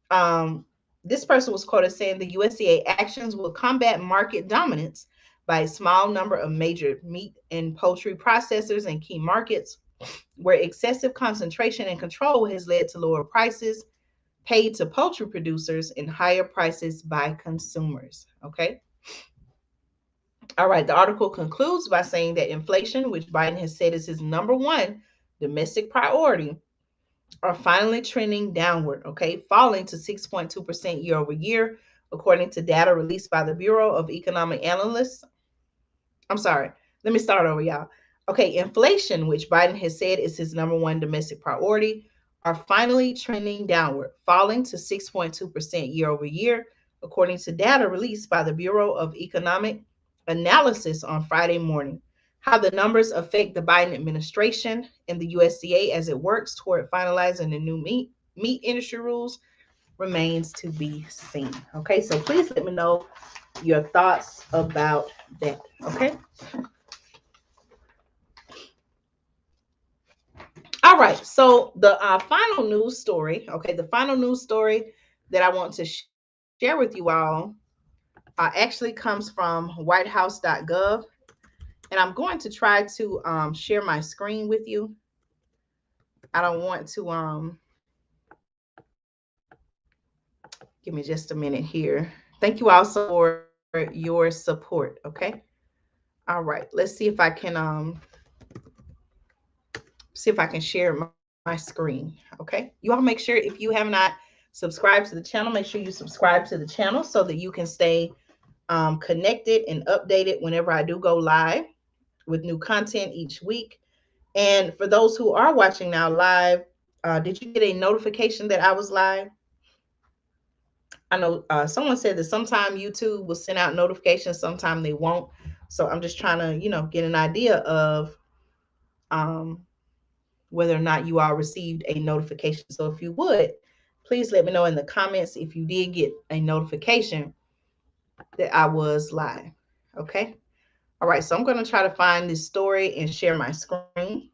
Um, this person was quoted saying the USDA actions will combat market dominance by a small number of major meat and poultry processors in key markets where excessive concentration and control has led to lower prices paid to poultry producers and higher prices by consumers. Okay. All right. The article concludes by saying that inflation, which Biden has said is his number one domestic priority, are finally trending downward, okay, falling to 6.2% year over year, according to data released by the Bureau of Economic Analysts. I'm sorry, let me start over, y'all. Okay, inflation, which Biden has said is his number one domestic priority, are finally trending downward, falling to 6.2% year over year, according to data released by the Bureau of Economic Analysis on Friday morning. How the numbers affect the Biden administration and the USDA as it works toward finalizing the new meat industry rules remains to be seen. Okay, so please let me know your thoughts about that. Okay. All All right. So the final news story, okay, the final news story that I want to share with you all actually comes from whitehouse.gov. And I'm going to try to share my screen with you. I don't want to give me just a minute here. Thank you all so much for your support. Okay. All right. Let's see if I can share my screen. Okay. You all make sure if you have not subscribed to the channel, make sure you subscribe to the channel so that you can stay connected and updated whenever I do go live with new content each week. And for those who are watching now live, did you get a notification that I was live? I know someone said that sometime YouTube will send out notifications, sometime they won't. So I'm just trying to, get an idea of um, whether or not you all received a notification. So if you would, please let me know in the comments if you did get a notification that I was live. Okay. All right. So I'm going to try to find this story and share my screen.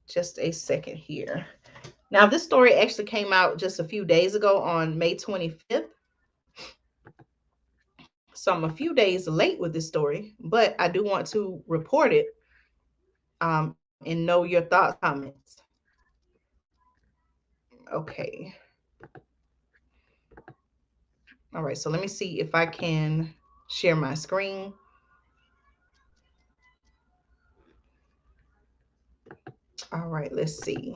Just a second here. Now, this story actually came out just a few days ago on May 25th. So I'm a few days late with this story, but I do want to report it and know your thoughts, comments. Okay. All right. So let me see if I can share my screen. All right. Let's see.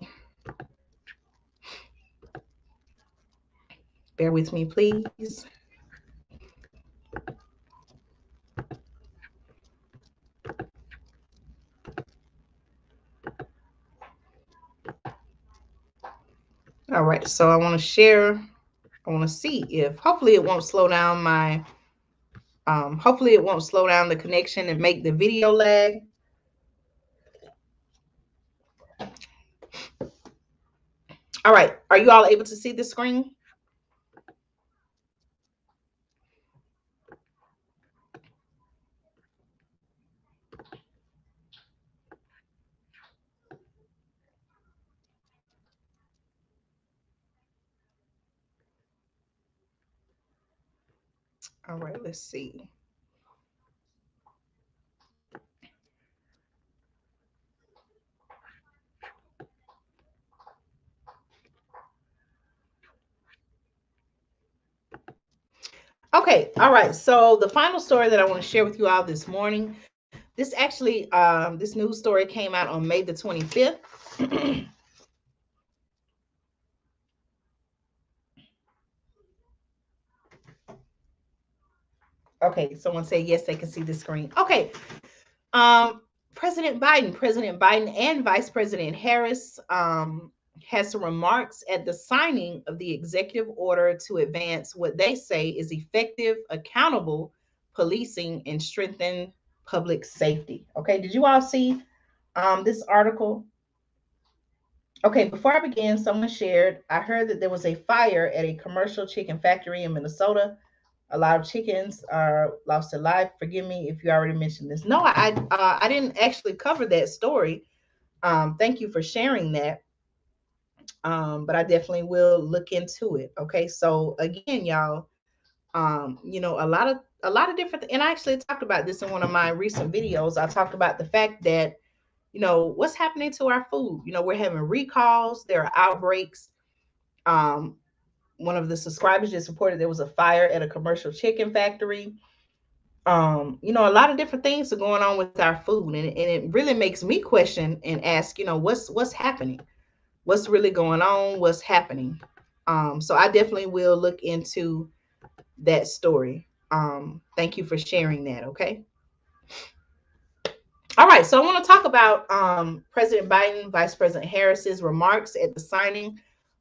Bear with me, please. All right. So I want to share. I want to see if hopefully it won't slow down hopefully it won't slow down the connection and make the video lag. All right. Are you all able to see the screen? All right. Let's see. Okay. All right. So the final story that I want to share with you all this morning, this news story came out on May the 25th. Okay. Someone said yes, they can see the screen. Okay. Um, President Biden and Vice President Harris has some remarks at the signing of the executive order to advance what they say is effective, accountable policing and strengthen public safety. Okay, did you all see this article? Okay, before I begin, someone shared, I heard that there was a fire at a commercial chicken factory in Minnesota. A lot of chickens are lost their life. Forgive me if you already mentioned this. No, I didn't actually cover that story. Thank you for sharing that. But I definitely will look into it. Okay, so again, y'all, a lot of different, and I actually talked about this in one of my recent videos. I talked about the fact that what's happening to our food. We're having recalls. There are outbreaks. Um, One of the subscribers just reported there was a fire at a commercial chicken factory. A lot of different things are going on with our food, and it really makes me question and ask, what's happening, what's really going on, what's happening. So I definitely will look into that story. Thank you for sharing that. Okay. All right, so I want to talk about President Biden, Vice President Harris's remarks at the signing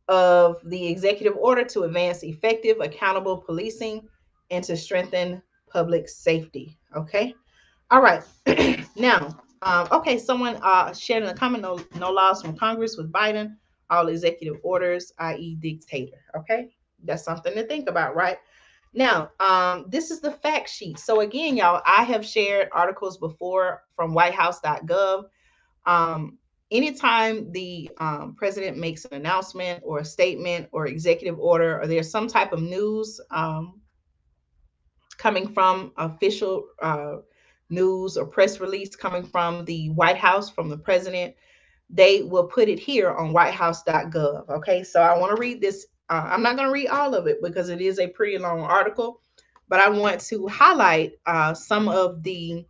of the executive order to advance effective, accountable policing and to strengthen public safety. Okay. All right. Now, okay, someone shared in the comment, no laws from Congress with Biden, all executive orders, i.e. dictator. Okay. That's something to think about, right? Now, this is the fact sheet. So again, y'all, I have shared articles before from whitehouse.gov. Um, Anytime the president makes an announcement or a statement or executive order, or there's some type of news coming from official news or press release coming from the White House, from the president, they will put it here on whitehouse.gov. Okay, so I want to read this. I'm not going to read all of it because it is a pretty long article, but I want to highlight some of the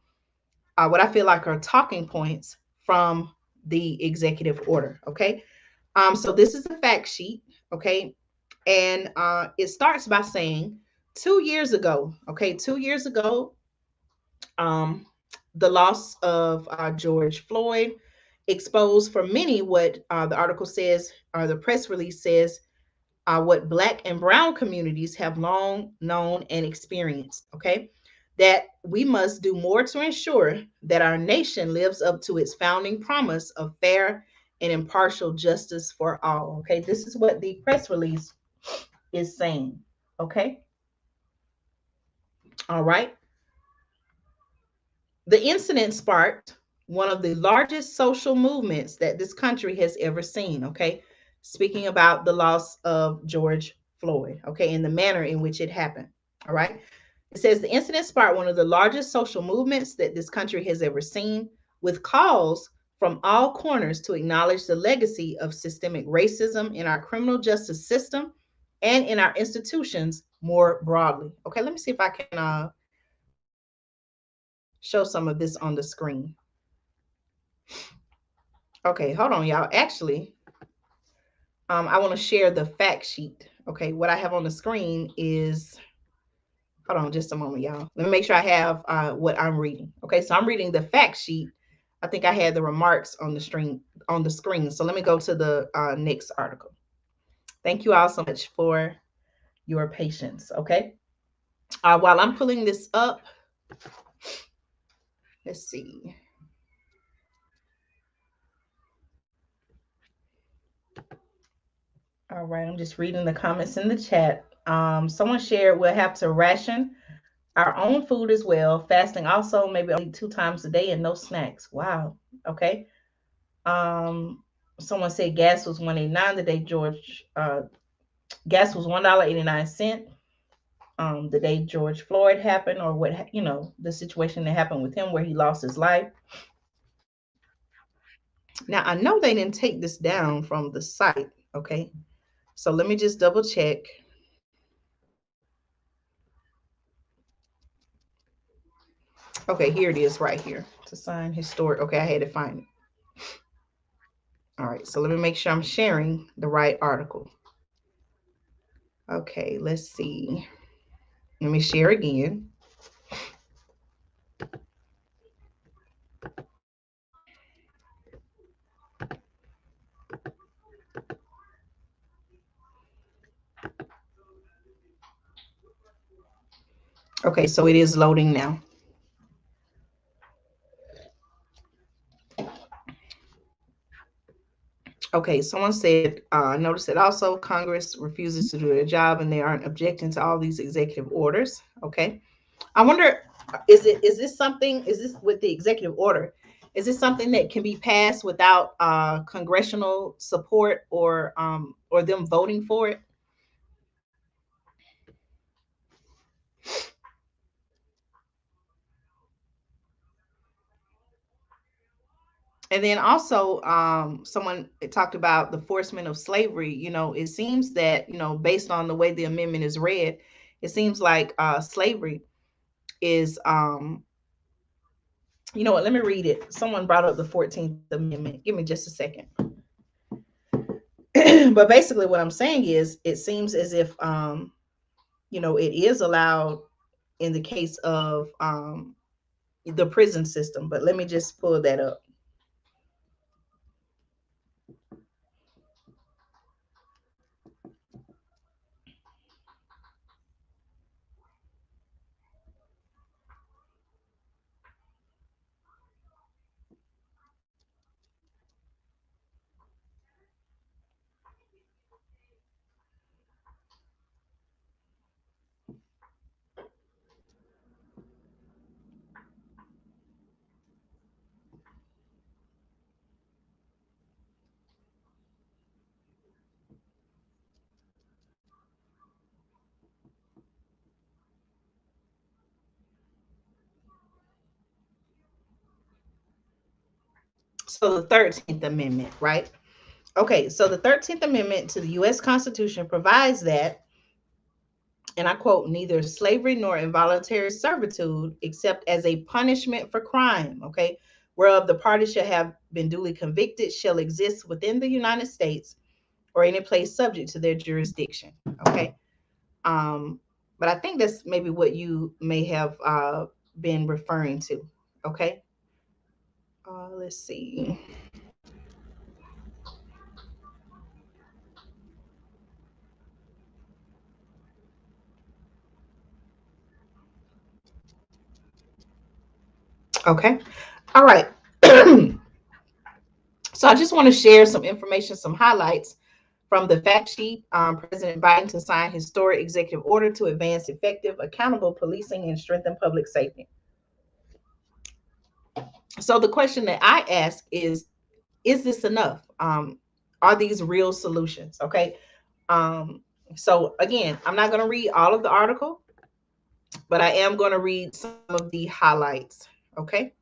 what I feel like are talking points from the executive order. Okay, so this is a fact sheet. Okay, and it starts by saying 2 years ago. Okay, 2 years ago, um, the loss of George Floyd exposed for many what the article says, or the press release says, what Black and Brown communities have long known and experienced. Okay, that we must do more to ensure that our nation lives up to its founding promise of fair and impartial justice for all. Okay, this is what the press release is saying. Okay, all right. The incident sparked one of the largest social movements that this country has ever seen. Okay, speaking about the loss of George Floyd. Okay, and the manner in which it happened. All right. It says the incident sparked one of the largest social movements that this country has ever seen, with calls from all corners to acknowledge the legacy of systemic racism in our criminal justice system and in our institutions more broadly. Okay, let me see if I can show some of this on the screen. Okay, hold on, y'all. Actually, I want to share the fact sheet. Okay, what I have on the screen is, hold on just a moment, y'all. Let me make sure I have what I'm reading. Okay, so I'm reading the fact sheet. I think I had the remarks on the screen. So let me go to the next article. Thank you all so much for your patience. Okay, while I'm pulling this up, let's see. All right, I'm just reading the comments in the chat. Someone shared we'll have to ration our own food as well. Fasting also, maybe only 2 times a day and no snacks. Wow. Okay. Um, Someone said gas was 189 the day George gas was $1.89 the day George Floyd happened, or what, the situation that happened with him where he lost his life. Now I know they didn't take this down from the site. Okay. So let me just double check. Okay, here it is right here. To sign historic. Okay, I had to find it. All right, so let me make sure I'm sharing the right article. Okay, let's see. Let me share again. Okay, so it is loading now. Okay, someone said, notice that also Congress refuses to do their job and they aren't objecting to all these executive orders. Okay. I wonder, is this with the executive order? Is this something that can be passed without congressional support or them voting for it? And then also, someone talked about the forcement of slavery. It seems that, based on the way the amendment is read, it seems like slavery is, you know what, let me read it. Someone brought up the 14th Amendment. Give me just a second. But basically, what I'm saying is, it seems as if, it is allowed in the case of the prison system. But let me just pull that up. So the 13th Amendment, right? Okay, so the 13th Amendment to the U.S. Constitution provides that, and I quote, neither slavery nor involuntary servitude, except as a punishment for crime, okay, whereof the party shall have been duly convicted, shall exist within the United States or any place subject to their jurisdiction, okay. Um, but I think that's maybe what you may have been referring to, okay. Let's see. Okay. All right. So I just want to share some information, some highlights from the fact sheet. President Biden to sign historic executive order to advance effective, accountable policing and strengthen public safety. So the question that I ask is this enough? Are these real solutions? Okay. Um, so again, I'm not going to read all of the article, but I am going to read some of the highlights. Okay.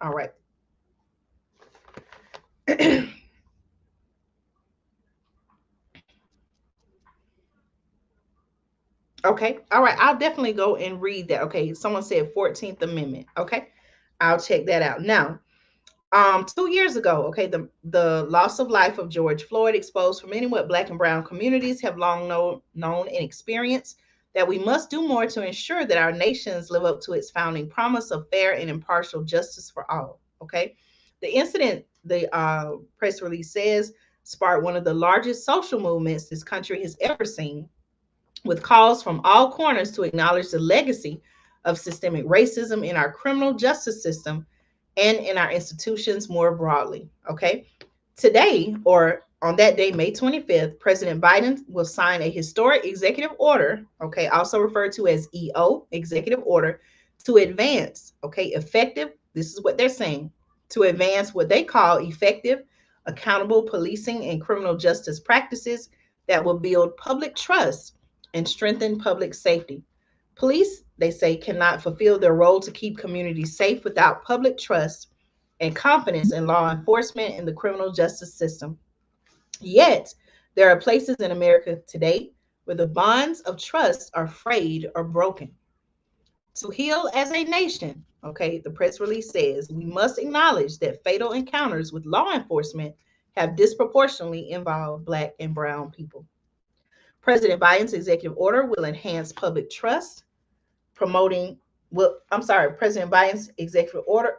All right. Okay. All right. I'll definitely go and read that. Okay. Someone said 14th Amendment. Okay. I'll check that out. Now, 2 years ago, okay, the loss of life of George Floyd exposed for many what Black and Brown communities have long known and experienced that we must do more to ensure that our nations live up to its founding promise of fair and impartial justice for all. Okay. The incident, the press release says, sparked one of the largest social movements this country has ever seen, with calls from all corners to acknowledge the legacy of systemic racism in our criminal justice system and in our institutions more broadly. Okay. Today, or on that day, May 25th, President Biden will sign a historic executive order, okay, also referred to as EO, executive order, to advance, okay, effective, this is what they're saying, to advance what they call effective, accountable policing and criminal justice practices that will build public trust and strengthen public safety. Police, they say, cannot fulfill their role to keep communities safe without public trust and confidence in law enforcement and the criminal justice system. Yet, there are places in America today where the bonds of trust are frayed or broken. To heal as a nation, okay, the press release says we must acknowledge that fatal encounters with law enforcement have disproportionately involved Black and Brown people. President Biden's executive order will enhance public trust, promoting, well, I'm sorry, President Biden's executive order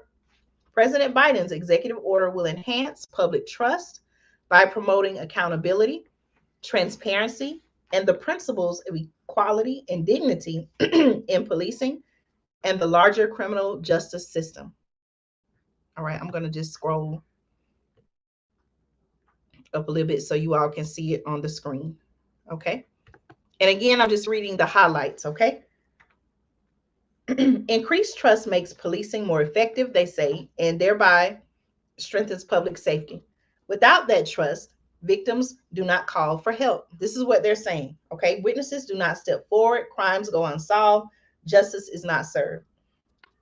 will enhance public trust by promoting accountability, transparency, and the principles of equality and dignity in policing and the larger criminal justice system. All right, I'm going to just scroll up a little bit so you all can see it on the screen. Okay. And again, I'm just reading the highlights. Okay. Increased trust makes policing more effective, they say, and thereby strengthens public safety. Without that trust, victims do not call for help. This is what they're saying. Okay. Witnesses do not step forward, crimes go unsolved, justice is not served.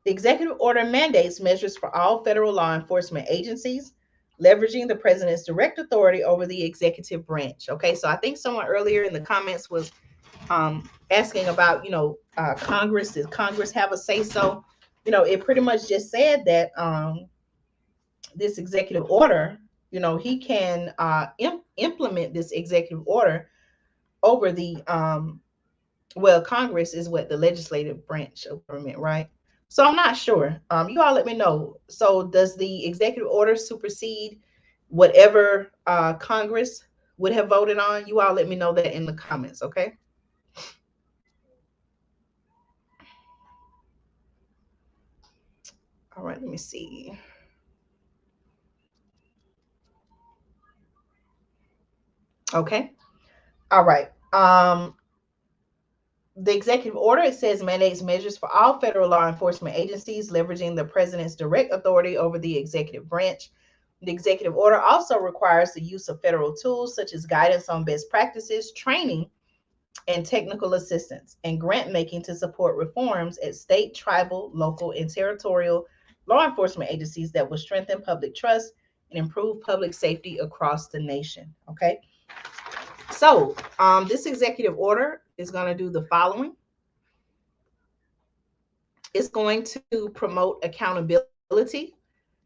The executive order mandates measures for all federal law enforcement agencies, leveraging the president's direct authority over the executive branch. Okay. So I think someone earlier in the comments was asking about, Congress. Does Congress have a say so? It pretty much just said that this executive order, he can implement this executive order over the, well, Congress is what the legislative branch of government, right? So I'm not sure. You all let me know. So does the executive order supersede whatever Congress would have voted on? You all let me know that in the comments, okay? All right, let me see. Okay. All right. The executive order, it says, mandates measures for all federal law enforcement agencies, leveraging the president's direct authority over the executive branch. The executive order also requires the use of federal tools such as guidance on best practices, training, and technical assistance, and grant making to support reforms at state, tribal, local, and territorial law enforcement agencies that will strengthen public trust and improve public safety across the nation. Okay. So this executive order is going to do the following. It's going to promote accountability.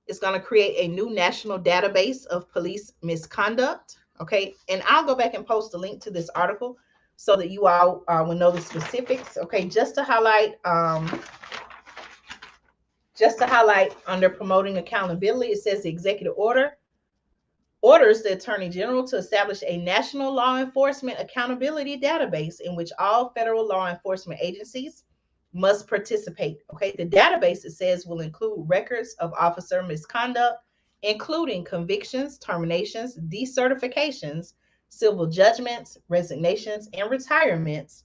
It's going to create a new national database of police misconduct. Okay. And I'll go back and post a link to this article so that you all will know the specifics. Okay. Just to highlight under promoting accountability, it says the executive order orders the Attorney General to establish a national law enforcement accountability database in which all federal law enforcement agencies must participate. Okay, the database, it says, will include records of officer misconduct, including convictions, terminations, decertifications, civil judgments, resignations, and retirements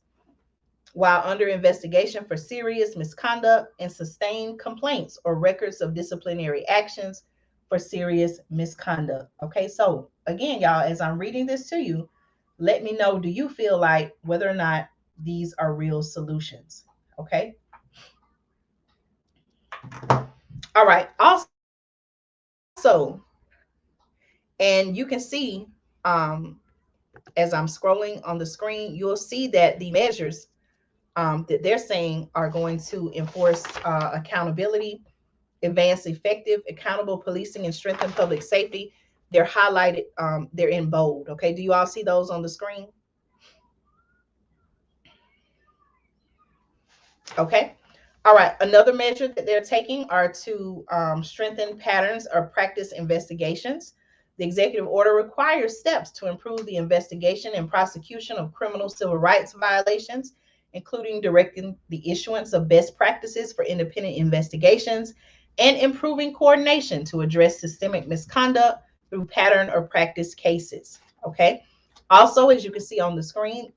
while under investigation for serious misconduct, and sustained complaints or records of disciplinary actions for serious misconduct. Okay, so again, y'all, as I'm reading this to you, let me know, do you feel like whether or not these are real solutions? Okay. All right. Also, and you can see as I'm scrolling on the screen, you'll see that the measures that they're saying are going to enforce accountability, advance effective, accountable policing, and strengthen public safety. They're highlighted, they're in bold. Okay, do you all see those on the screen? Okay. All right. Another measure that they're taking are to strengthen patterns or practice investigations. The executive order requires steps to improve the investigation and prosecution of criminal civil rights violations, including directing the issuance of best practices for independent investigations and improving coordination to address systemic misconduct through pattern or practice cases. Okay. Also, as you can see on the screen,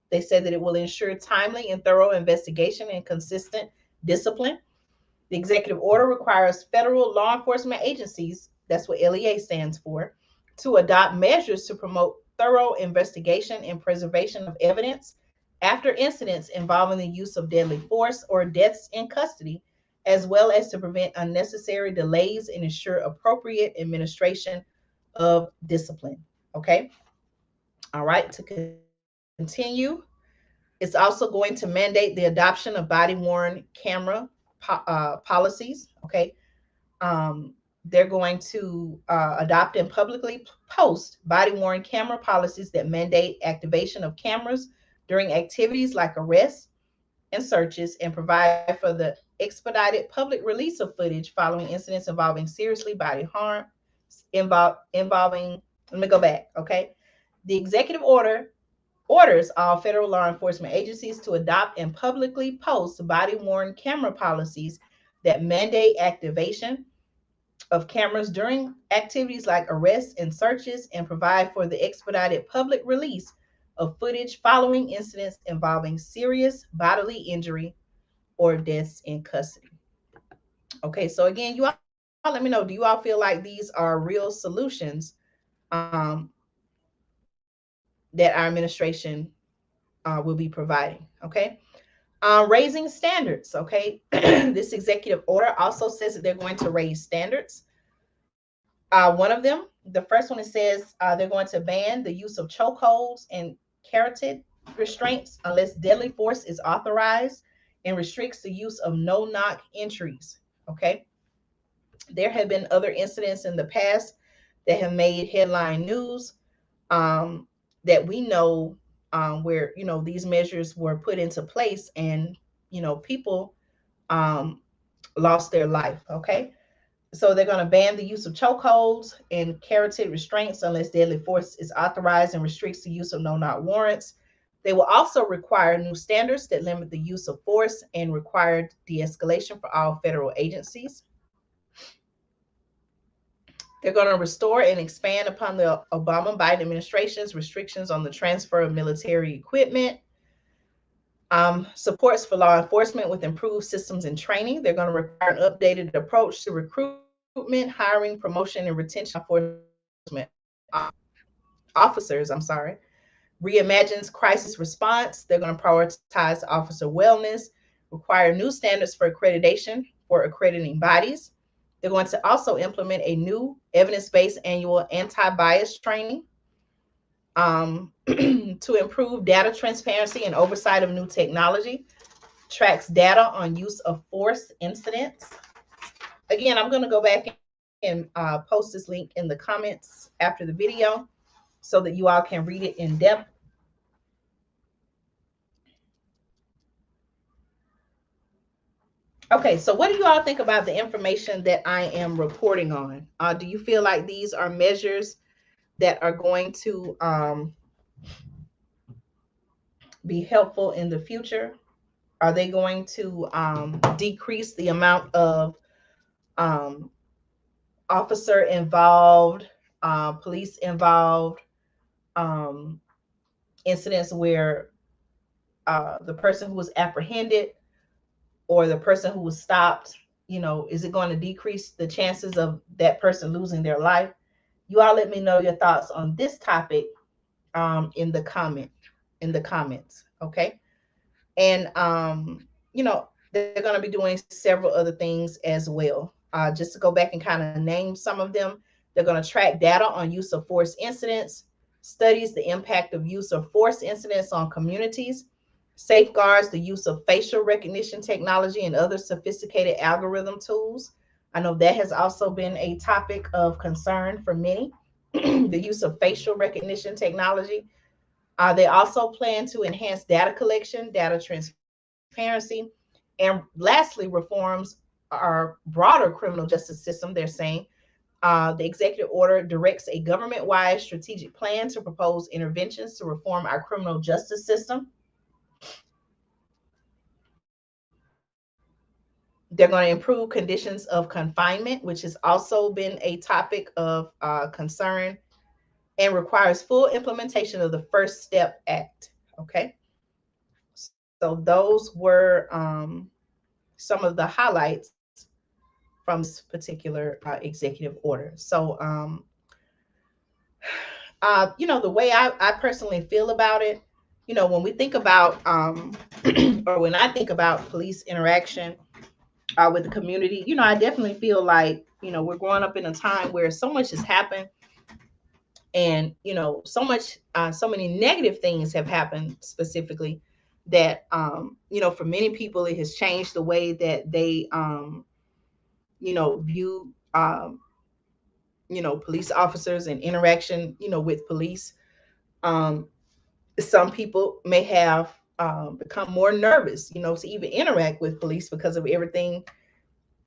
they said that it will ensure timely and thorough investigation and consistent discipline. The executive order requires federal law enforcement agencies, that's what LEA stands for, to adopt measures to promote thorough investigation and preservation of evidence after incidents involving the use of deadly force or deaths in custody, as well as to prevent unnecessary delays and ensure appropriate administration of discipline. Okay. All right. To continue, it's also going to mandate the adoption of body-worn camera policies. Okay. They're going to adopt and publicly post body-worn camera policies that mandate activation of cameras during activities like arrests and searches, and provide for the expedited public release of footage following incidents involving seriously body harm, involving, let me go back. Okay. The executive order orders all federal law enforcement agencies to adopt and publicly post body-worn camera policies that mandate activation of cameras during activities like arrests and searches, and provide for the expedited public release of footage following incidents involving serious bodily injury or deaths in custody. Okay, so again, you all let me know, do you all feel like these are real solutions that our administration will be providing? Okay. Raising standards. Okay. This executive order also says that they're going to raise standards. One of them, the first one, it says they're going to ban the use of chokeholds and carotid restraints unless deadly force is authorized, and restricts the use of no-knock entries. Okay. There have been other incidents in the past that have made headline news that we know where, these measures were put into place, and, people lost their life. Okay. So they're going to ban the use of chokeholds and carotid restraints unless deadly force is authorized, and restricts the use of no-knock warrants. They will also require new standards that limit the use of force and required de-escalation for all federal agencies. They're going to restore and expand upon the Obama-Biden administration's restrictions on the transfer of military equipment. Supports for law enforcement with improved systems and training. They're going to require an updated approach to recruitment, hiring, promotion, and retention of enforcement officers. Reimagines crisis response. They're going to prioritize officer wellness, require new standards for accreditation for accrediting bodies. They're going to also implement a new evidence-based annual anti-bias training to improve data transparency and oversight of new technology, tracks data on use of force incidents. Again, I'm going to go back and post this link in the comments after the video so that you all can read it in depth. Okay, so what do you all think about the information that I am reporting on? Do you feel like these are measures that are going to be helpful in the future? Are they going to decrease the amount of um, officer involved, police involved um, incidents where the person who was apprehended or the person who was stopped, is it going to decrease the chances of that person losing their life? You all let me know your thoughts on this topic in the comments, okay? And they're going to be doing several other things as well. Just to go back and kind of name some of them, they're going to track data on use of force incidents, studies the impact of use of force incidents on communities, safeguards the use of facial recognition technology and other sophisticated algorithm tools. I know that has also been a topic of concern for many, the use of facial recognition technology. They also plan to enhance data collection, data transparency, and lastly, reforms our broader criminal justice system. They're saying the executive order directs a government wide strategic plan to propose interventions to reform our criminal justice system. They're going to improve conditions of confinement, which has also been a topic of concern, and requires full implementation of the First Step Act. Okay. So those were some of the highlights from this particular executive order. So, the way I personally feel about it, when we think about, or when I think about police interaction with the community, I definitely feel like, we're growing up in a time where so much has happened, and so many negative things have happened specifically that for many people it has changed the way that they view police officers and interaction with police. um some people may have become more nervous to even interact with police because of everything,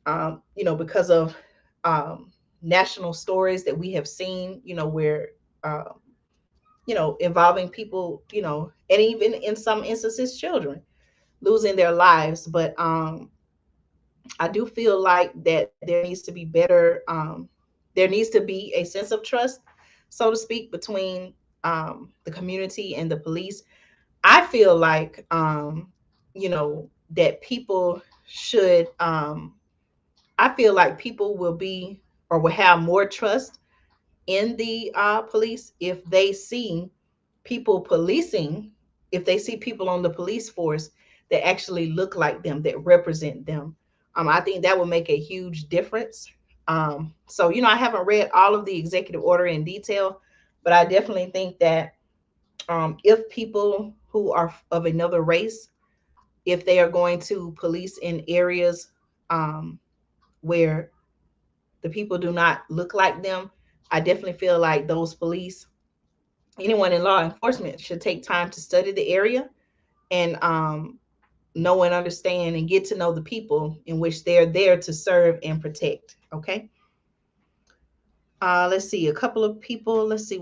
because of um national stories that we have seen, where um involving people, and even in some instances, children losing their lives. But I do feel like that there needs to be better, there needs to be a sense of trust, so to speak, between the community and the police. I feel like, that people should, I feel like people will be or will have more trust in the police if they see people policing, if they see people on the police force that actually look like them, that represent them. I think that will make a huge difference. So, I haven't read all of the executive order in detail, but I definitely think that if people who are of another race, if they are going to police in areas where the people do not look like them, I definitely feel like those police, anyone in law enforcement, should take time to study the area and know and understand and get to know the people in which they're there to serve and protect. Okay. Let's see a couple of people. Let's see.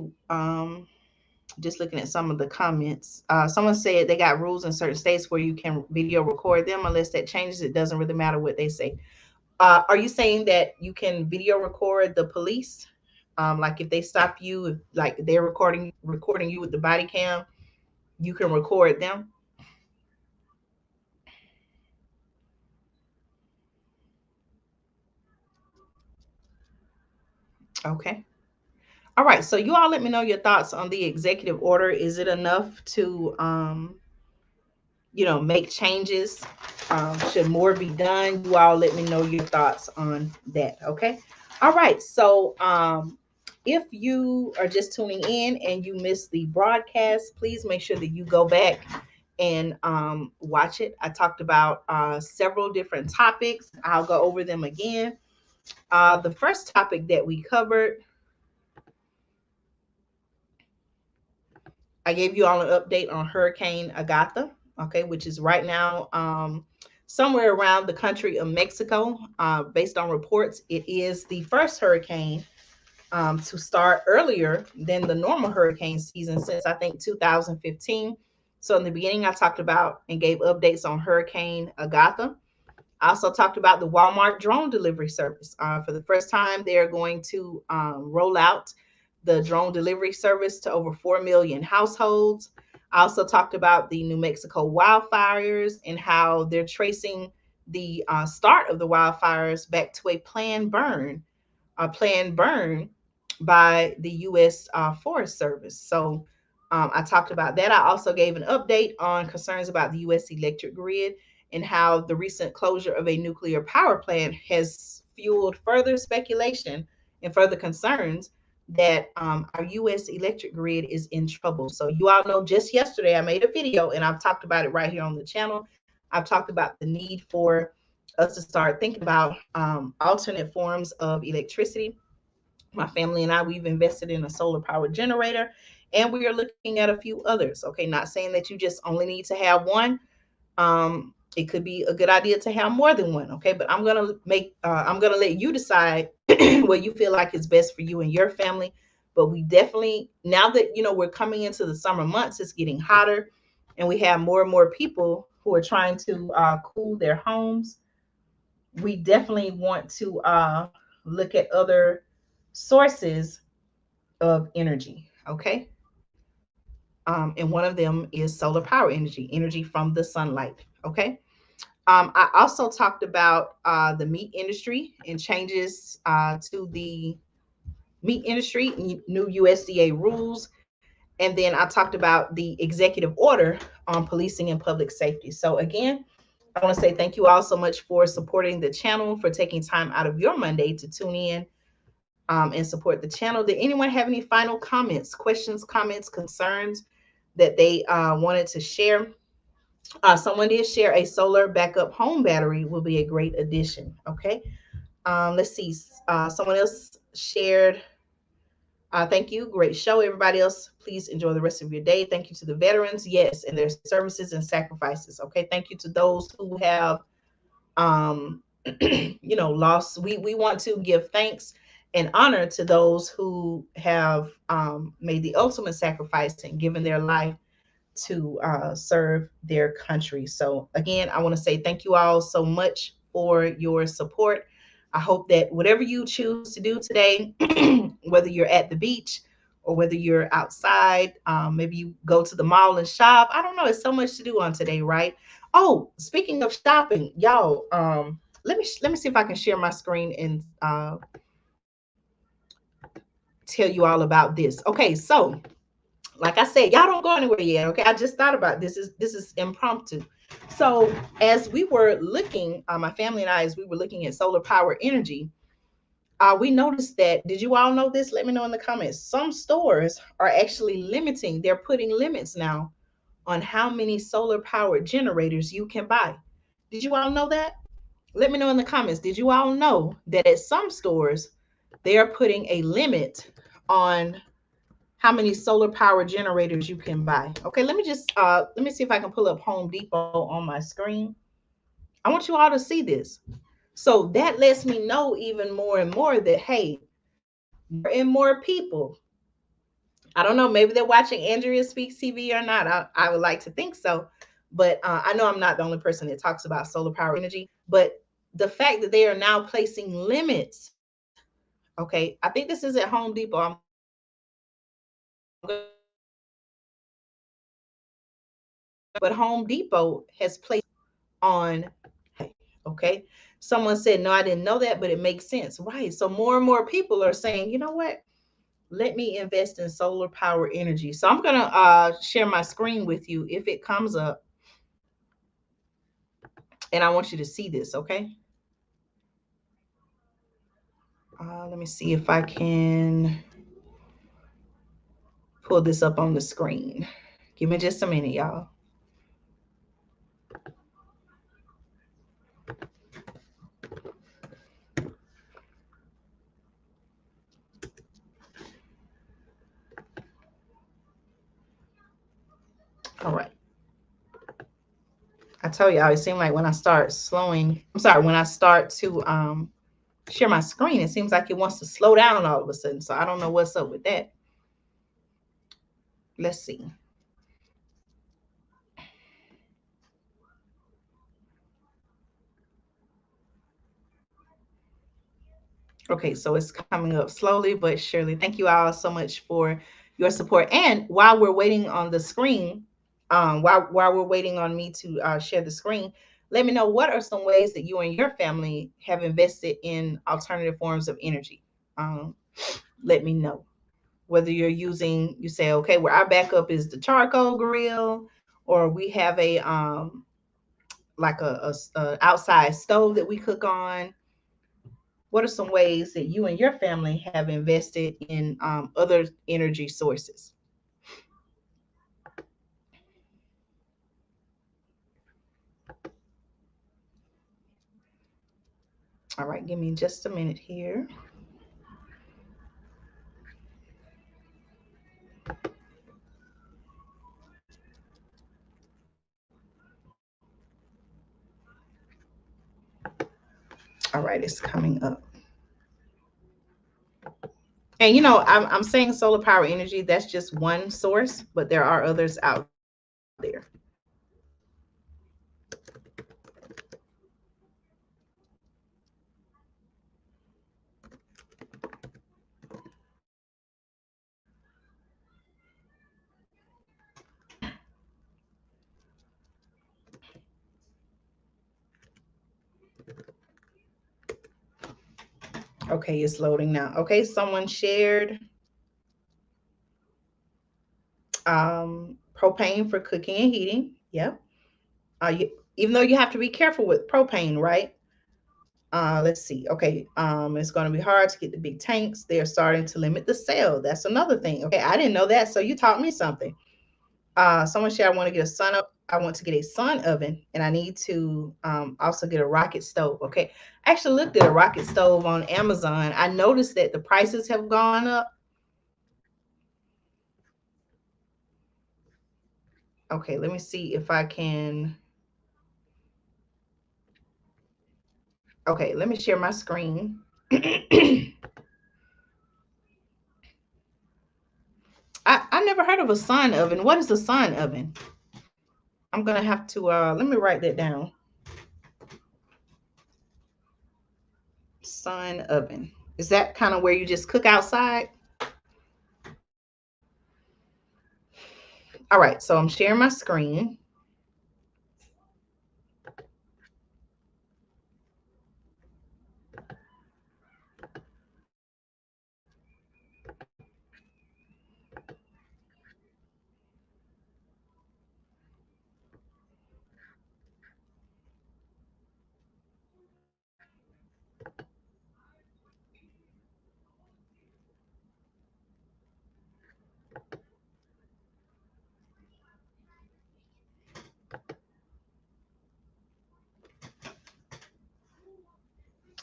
Just looking at some of the comments. Someone said they got rules in certain states where you can video record them. Unless that changes, it doesn't really matter what they say. Are you saying that you can video record the police? Like if they stop you, if like they're recording you with the body cam, you can record them. Okay. All right. So you all let me know your thoughts on the executive order. Is it enough to make changes. Should more be done? You all let me know your thoughts on that. Okay. All right. So, if you are just tuning in and you missed the broadcast, please make sure that you go back and watch it. I talked about several different topics. I'll go over them again. The first topic that we covered, I gave you all an update on Hurricane Agatha, okay, which is right now somewhere around the country of Mexico. Based on reports, it is the first hurricane to start earlier than the normal hurricane season since I think 2015. So in the beginning, I talked about and gave updates on Hurricane Agatha. I also talked about the Walmart drone delivery service. For the first time, they're going to roll out the drone delivery service to over 4 million households. I also talked about the New Mexico wildfires and how they're tracing the start of the wildfires back to a planned burn by the U.S. Forest Service. So I talked about that. I also gave an update on concerns about the U.S. electric grid and how the recent closure of a nuclear power plant has fueled further speculation and further concerns that our U.S. electric grid is in trouble. So you all know just yesterday I made a video and I've talked about it right here on the channel. I've talked about the need for us to start thinking about alternate forms of electricity. My family and I, we've invested in a solar power generator and we are looking at a few others. Okay, not saying that you just only need to have one. It could be a good idea to have more than one. Okay, but I'm gonna let you decide what you feel like is best for you and your family. But we definitely, now that we're coming into the summer months, it's getting hotter, and we have more and more people who are trying to cool their homes. We definitely want to look at other sources of energy. Okay. And one of them is solar power energy from the sunlight. Okay. I also talked about the meat industry and changes to the meat industry, new USDA rules. And then I talked about the executive order on policing and public safety. So, again, I want to say thank you all so much for supporting the channel, for taking time out of your Monday to tune in and support the channel. Did anyone have any final comments, questions, comments, concerns that they wanted to share? Someone did share a solar backup home battery will be a great addition. Okay. Let's see. Someone else shared. Thank you. Great show. Everybody else, please enjoy the rest of your day. Thank you to the veterans. Yes. And their services and sacrifices. Okay. Thank you to those who have um, lost. We want to give thanks and honor to those who have made the ultimate sacrifice and given their life to serve their country. So, again, I want to say thank you all so much for your support. I hope that whatever you choose to do today, whether you're at the beach or whether you're outside, maybe you go to the mall and shop. I don't know. It's so much to do on today, right? Oh, speaking of shopping, y'all, let me see if I can share my screen and tell you all about this. Okay, so like I said, y'all don't go anywhere yet. Okay, I just thought about this is impromptu. So as we were looking, my family and I, as we were looking at solar power energy, we noticed that. Did you all know this? Let me know in the comments. Some stores are actually limiting. They're putting limits now on how many solar power generators you can buy. Did you all know that? Let me know in the comments. Did you all know that at some stores they are putting a limit on how many solar power generators you can buy? Okay, let me see if I can pull up Home Depot on my screen. I want you all to see this. So that lets me know even more and more that, hey, more and more people, I don't know, maybe they're watching Andrea Speaks TV or not. I would like to think so. But I know I'm not the only person that talks about solar power energy. But the fact that they are now placing limits, okay, I think this is at Home Depot. I'm going to go to Home Depot and see what they're saying. But Home Depot has placed on, okay. Someone said, no, I didn't know that, but it makes sense. Right. So more and more people are saying, you know what? Let me invest in solar power energy. So I'm going to share my screen with you if it comes up. And I want you to see this, okay? Let me see if I can pull this up on the screen. Give me just a minute, y'all. All right. I tell y'all, it seems like when I start slowing, I'm sorry, when I start to share my screen, it seems like it wants to slow down all of a sudden. So I don't know what's up with that. Let's see. Okay, so it's coming up slowly but surely. Thank you all so much for your support. And while we're waiting on the screen, while we're waiting on me to share the screen, let me know what are some ways that you and your family have invested in alternative forms of energy. Um, let me know whether you're using. You say, okay, where our backup is the charcoal grill, or we have a like a outside stove that we cook on. What are some ways that you and your family have invested in other energy sources? All right, give me just a minute here. All right, it's coming up. And you know, I'm saying solar power energy, that's just one source, but there are others out there. Okay, it's loading now. Okay, someone shared propane for cooking and heating. Yep. Even though you have to be careful with propane, right? Let's see. Okay, it's going to be hard to get the big tanks. They're starting to limit the sale. That's another thing. Okay, I didn't know that, so you taught me something. Someone said I want to get a sun up. I want to get a sun oven, and I need to also get a rocket stove. Okay, I actually looked at a rocket stove on Amazon. I noticed that the prices have gone up. Okay, let me see if I can. Okay, let me share my screen. I never heard of a sun oven. What is a sun oven? I'm gonna have to let me write that down. Sun oven. Is that kind of where you just cook outside? All right, so I'm sharing my screen.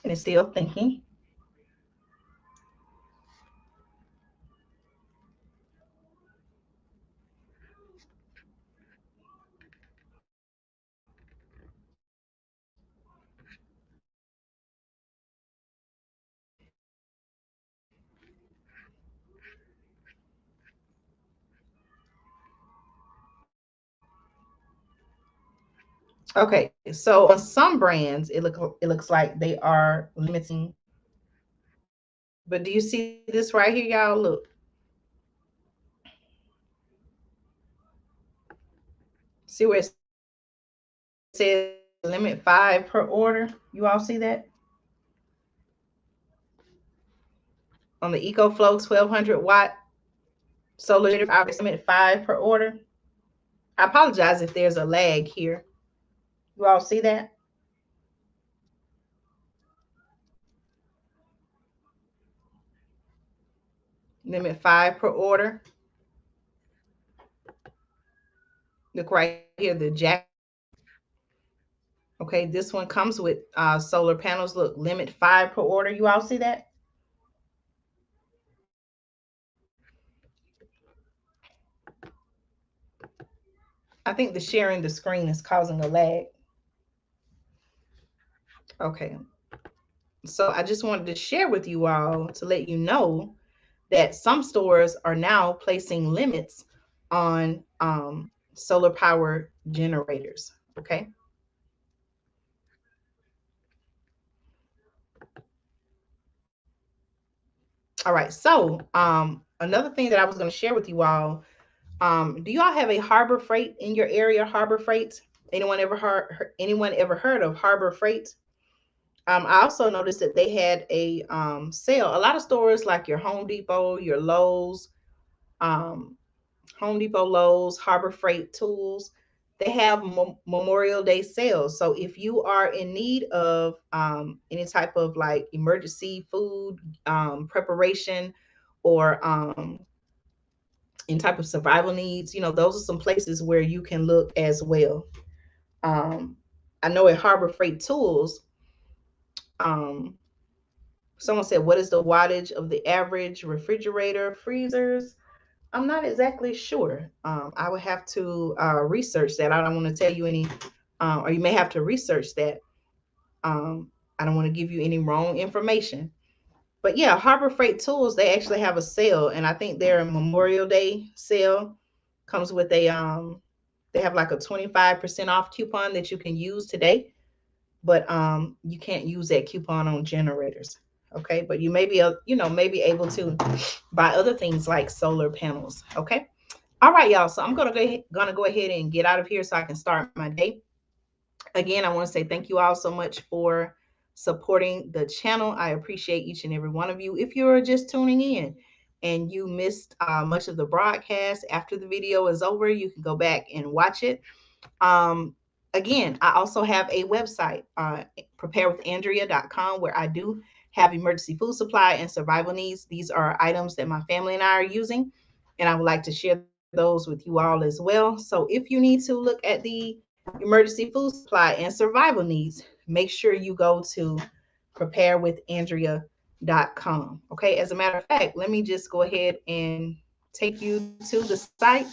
And it's still thinking. Okay, so on some brands, it looks like they are limiting. But do you see this right here, y'all? Look, see where it says limit 5 per order. You all see that on the EcoFlow 1200 watt solar generator? Limit 5 per order. I apologize if there's a lag here. You all see that? limit 5 per order. Look right here, the jack. Okay, this one comes with solar panels. Look, limit 5 per order. You all see that? I think the sharing the screen is causing a lag. Okay, so I just wanted to share with you all to let you know that some stores are now placing limits on solar power generators. Okay. All right. So another thing that I was going to share with you all, do y'all have a Harbor Freight in your area? Harbor Freight? Anyone ever heard of Harbor Freight? I also noticed that they had a sale. A lot of stores like your Home Depot, your Lowe's, um, Home Depot, Lowe's, Harbor Freight Tools, they have Memorial Day sales. So if you are in need of any type of like emergency food preparation or any type of survival needs, those are some places where you can look as well. Um, I know at Harbor Freight Tools, um, someone said, what is the wattage of the average refrigerator, freezers? I'm not exactly sure. I would have to research that. I don't want to tell you any, or you may have to research that. I don't want to give you any wrong information. But yeah, Harbor Freight Tools, they actually have a sale, and I think their Memorial Day sale comes with they have like a 25% off coupon that you can use today, but you can't use that coupon on generators. Okay, but you may be, maybe able to buy other things like solar panels. Okay. All right, y'all. So I'm gonna go ahead and get out of here so I can start my day. Again, I want to say thank you all so much for supporting the channel. I appreciate each and every one of you. If you're just tuning in and you missed much of the broadcast after the video is over, you can go back and watch it. Um, Again, I also have a website, preparewithandrea.com, where I do have emergency food supply and survival needs. These are items that my family and I are using, and I would like to share those with you all as well. So if you need to look at the emergency food supply and survival needs, make sure you go to preparewithandrea.com. Okay, as a matter of fact, let me just go ahead and take you to the site.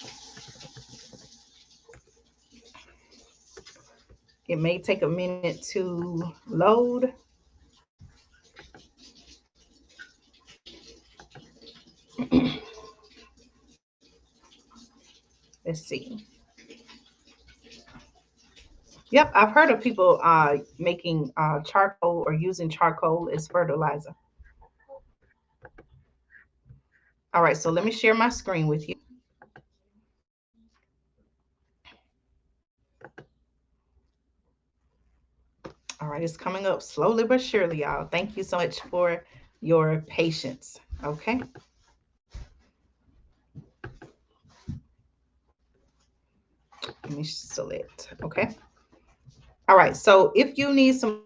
It may take a minute to load. Let's see. Yep, I've heard of people making charcoal or using charcoal as fertilizer. All right, so let me share my screen with you. All right, it's coming up slowly but surely, y'all. Thank you so much for your patience. Okay. Let me select. Okay. All right, so if you need some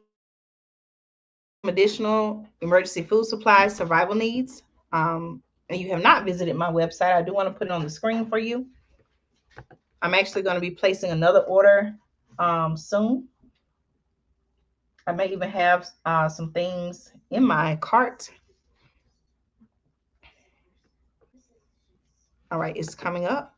additional emergency food supplies, survival needs, and you have not visited my website, I do want to put it on the screen for you. I'm actually going to be placing another order soon. I may even have some things in my cart. All right, it's coming up.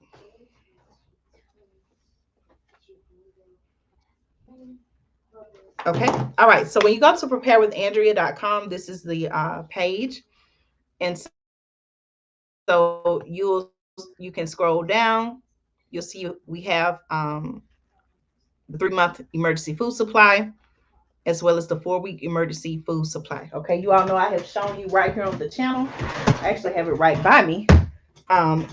Okay. All right. So when you go to preparewithandrea.com, this is the page. And so you can scroll down. You'll see we have the 3-month emergency food supply, as well as the 4-week emergency food supply. Okay, you all know I have shown you right here on the channel. I actually have it right by me.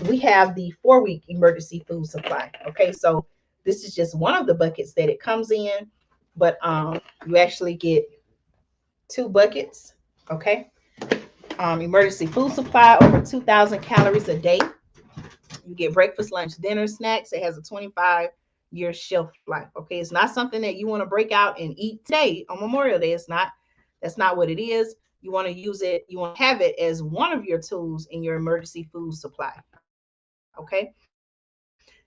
We have the 4-week emergency food supply. Okay, so this is just one of the buckets that it comes in, but you actually get 2 buckets. Okay, emergency food supply, over 2,000 calories a day. You get breakfast, lunch, dinner, snacks. It has a 25-year shelf life. Okay, it's not something that you want to break out and eat today on Memorial Day. It's not. That's not what it is. You want to use it, you want to have it as one of your tools in your emergency food supply. Okay.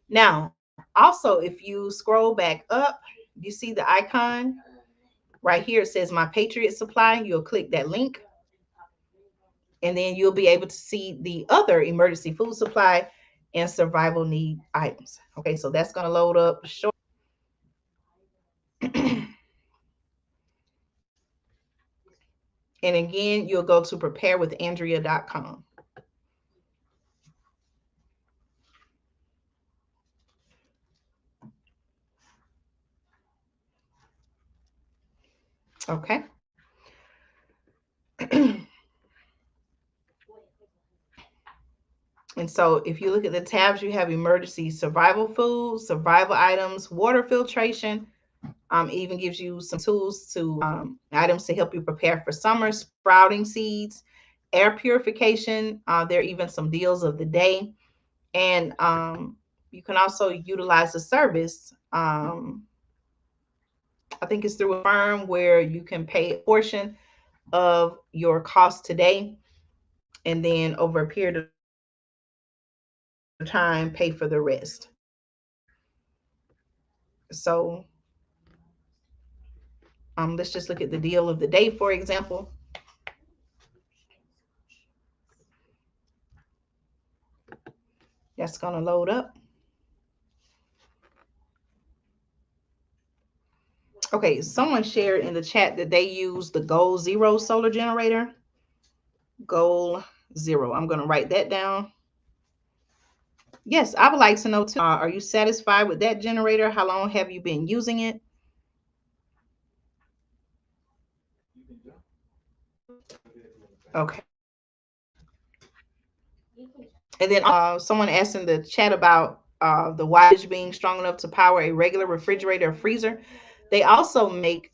Now, also, if you scroll back up, you see the icon right here. It says My Patriot Supply. You'll click that link, and then you'll be able to see the other emergency food supply and survival need items. Okay, so that's going to load up short. And again, you'll go to preparewithandrea.com. Okay. And so if you look at the tabs, you have emergency survival food, survival items, water filtration. Even gives you some tools to items to help you prepare for summer, sprouting seeds, air purification. There are even some deals of the day. And you can also utilize the service. I think it's through a firm where you can pay a portion of your cost today, and then over a period of time pay for the rest. So let's just look at the deal of the day, for example. That's going to load up. Okay, someone shared in the chat that they use the Goal Zero solar generator. Goal Zero. I'm going to write that down. Yes, I would like to know too. Are you satisfied with that generator? How long have you been using it? Okay. And then someone asked in the chat about the wattage being strong enough to power a regular refrigerator or freezer. They also make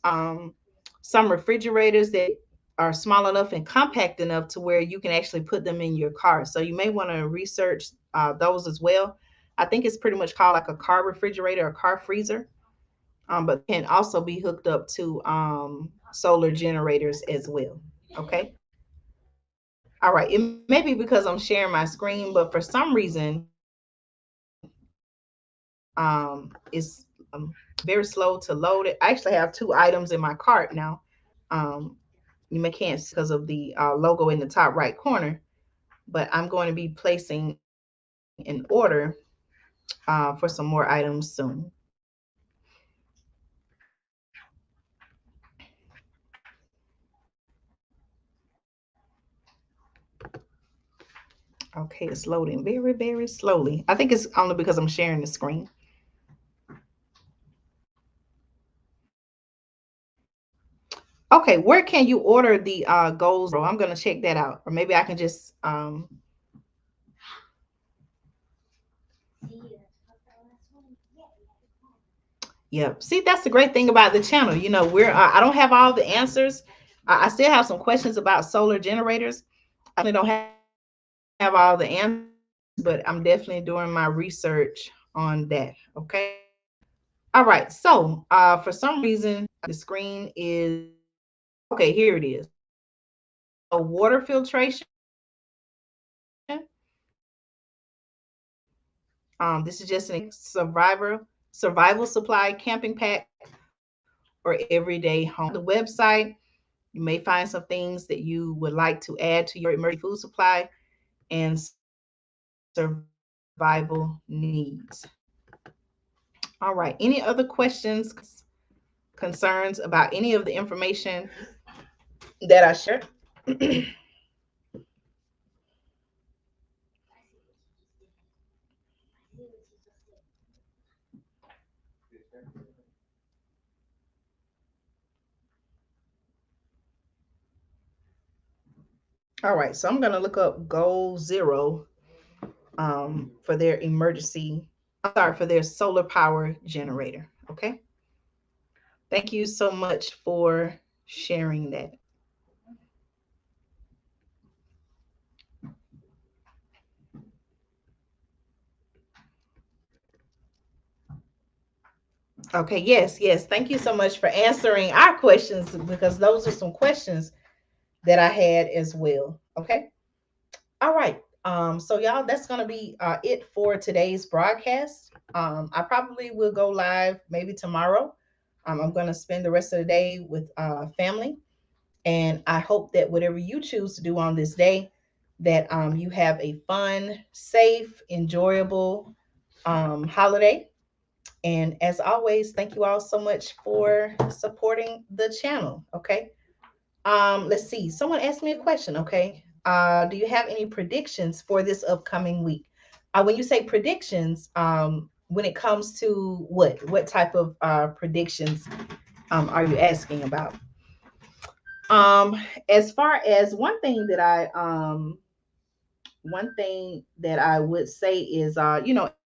some refrigerators that are small enough and compact enough to where you can actually put them in your car. So you may want to research those as well. I think it's pretty much called like a car refrigerator or car freezer, but can also be hooked up to solar generators as well. Okay. All right. It may be because I'm sharing my screen, but for some reason, it's very slow to load it. I actually have two items in my cart now. Um, you may can't see because of the logo in the top right corner, but I'm going to be placing an order for some more items soon. Okay, it's loading very, very slowly. I think it's only because I'm sharing the screen. Okay, where can you order the goals? I'm gonna check that out, or maybe I can just yeah. See, that's the great thing about the channel. You know, I don't have all the answers. I still have some questions about solar generators. I really don't have all the answers, but I'm definitely doing my research on that. Okay. All right. So for some reason, the screen is okay. Here it is. So water filtration. This is just an survival supply camping pack or everyday home. The website, you may find some things that you would like to add to your emergency food supply and survival needs. All right. Any other questions, concerns about any of the information that I shared? All right, so I'm gonna look up Goal Zero for their for their solar power generator. Okay, thank you so much for sharing that. Okay, yes, yes. Thank you so much for answering our questions because those are some questions that I had as well. Okay. All right. So y'all, that's gonna be it for today's broadcast. I probably will go live maybe tomorrow. I'm gonna spend the rest of the day with family, and I hope that whatever you choose to do on this day, that you have a fun, safe, enjoyable holiday. And as always, thank you all so much for supporting the channel. Okay. Let's see. Someone asked me a question. Okay. Do you have any predictions for this upcoming week? When you say predictions, when it comes to what type of predictions are you asking about? Um, as far as one thing that I would say is, as far as inflation goes,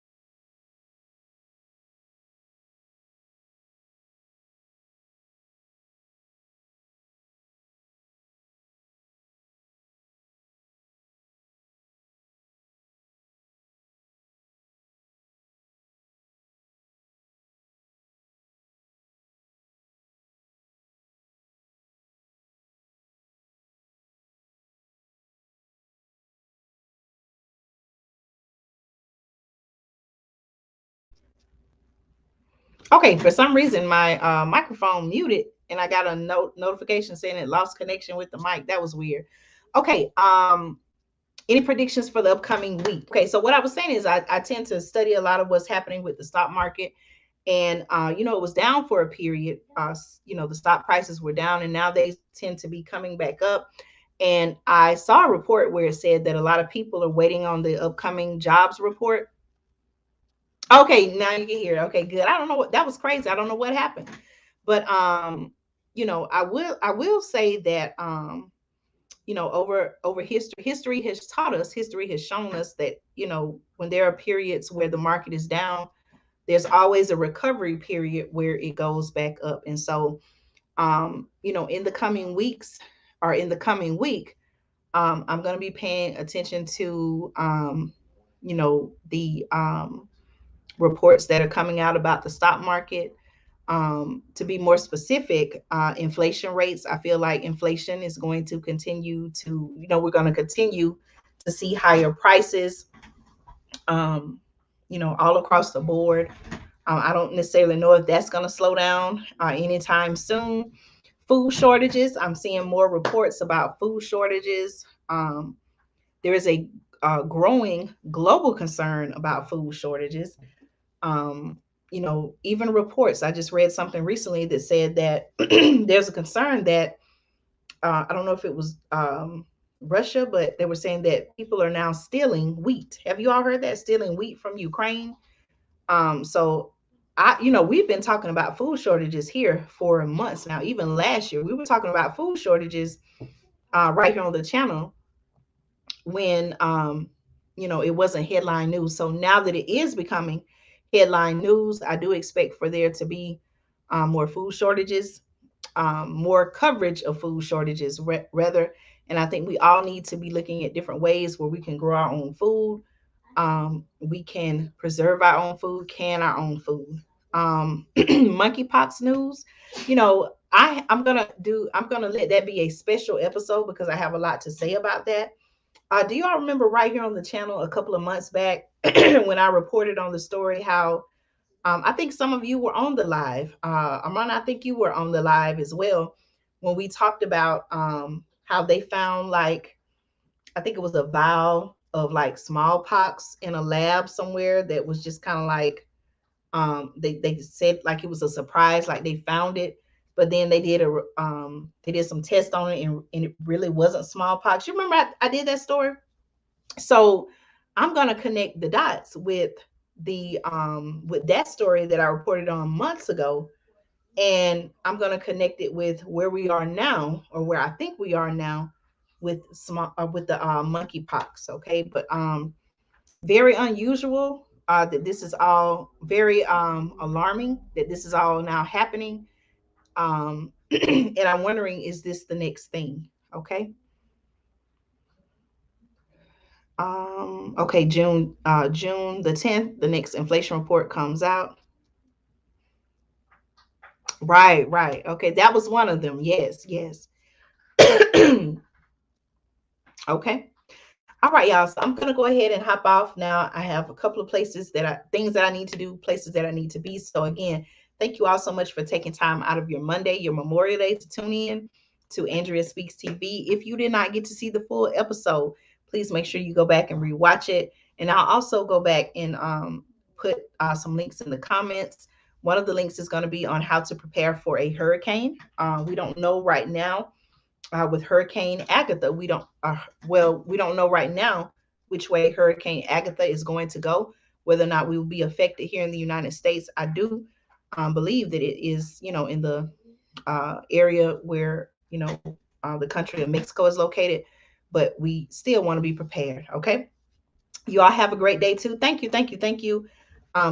okay, for some reason my microphone muted and I got a notification saying it lost connection with the mic. That was weird. Okay, any predictions for the upcoming week? Okay, so what I was saying is I tend to study a lot of what's happening with the stock market. And it was down for a period. The stock prices were down, and now they tend to be coming back up. And I saw a report where it said that a lot of people are waiting on the upcoming jobs report. Okay, now you can hear it. Okay, good. I don't know what that was crazy. I don't know what happened, but I will say that over history has taught us, history has shown us that when there are periods where the market is down, there's always a recovery period where it goes back up. And so, in the coming weeks or in the coming week, I'm going to be paying attention to, the reports that are coming out about the stock market. To be more specific, inflation rates. I feel like inflation is going to continue to, we're going to continue to see higher prices, um, all across the board. I don't necessarily know if that's going to slow down anytime soon. Food shortages. I'm seeing more reports about food shortages. There is a growing global concern about food shortages. Um, even reports. I just read something recently that said that there's a concern that I don't know if it was Russia, but they were saying that people are now stealing wheat. Have you all heard that? Stealing wheat from Ukraine. So we've been talking about food shortages here for months now. Even last year, we were talking about food shortages right here on the channel when it wasn't headline news. So now that it is becoming headline news, I do expect for there to be more food shortages, more coverage of food shortages rather. And I think we all need to be looking at different ways where we can grow our own food, we can preserve our own food, can our own food. Monkeypox news, I'm gonna let that be a special episode because I have a lot to say about that. Do y'all remember right here on the channel a couple of months back when I reported on the story how I think some of you were on the live. Amanda, I think you were on the live as well when we talked about how they found, like, I think it was a vial of like smallpox in a lab somewhere that was just kind of like they said like it was a surprise, like they found it, but then they did some tests on it and it really wasn't smallpox. You remember I did that story? So I'm gonna connect the dots with that story that I reported on months ago, and I'm going to connect it with where we are now, or where I think we are now, with the monkeypox. Okay, but very unusual that this is all very alarming that this is all now happening. And I'm wondering, is this the next thing? Okay. Okay, June the 10th, the next inflation report comes out. Right, right. Okay, that was one of them. Yes, yes. Okay. All right, y'all. So I'm gonna go ahead and hop off now. I have a couple of things that I need to do, places that I need to be. So again, thank you all so much for taking time out of your Monday, your Memorial Day, to tune in to Andrea Speaks TV. If you did not get to see the full episode, please make sure you go back and rewatch it. And I'll also go back and put some links in the comments. One of the links is going to be on how to prepare for a hurricane. We don't know right now with Hurricane Agatha. We don't know right now which way Hurricane Agatha is going to go, whether or not we will be affected here in the United States. I do believe that it is, in the area where, the country of Mexico is located, but we still want to be prepared. Okay. You all have a great day too. Thank you. Thank you. Thank you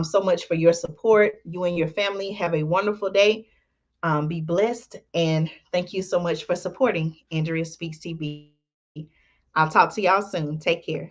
so much for your support. You and your family have a wonderful day. Be blessed. And thank you so much for supporting Andrea Speaks TV. I'll talk to y'all soon. Take care.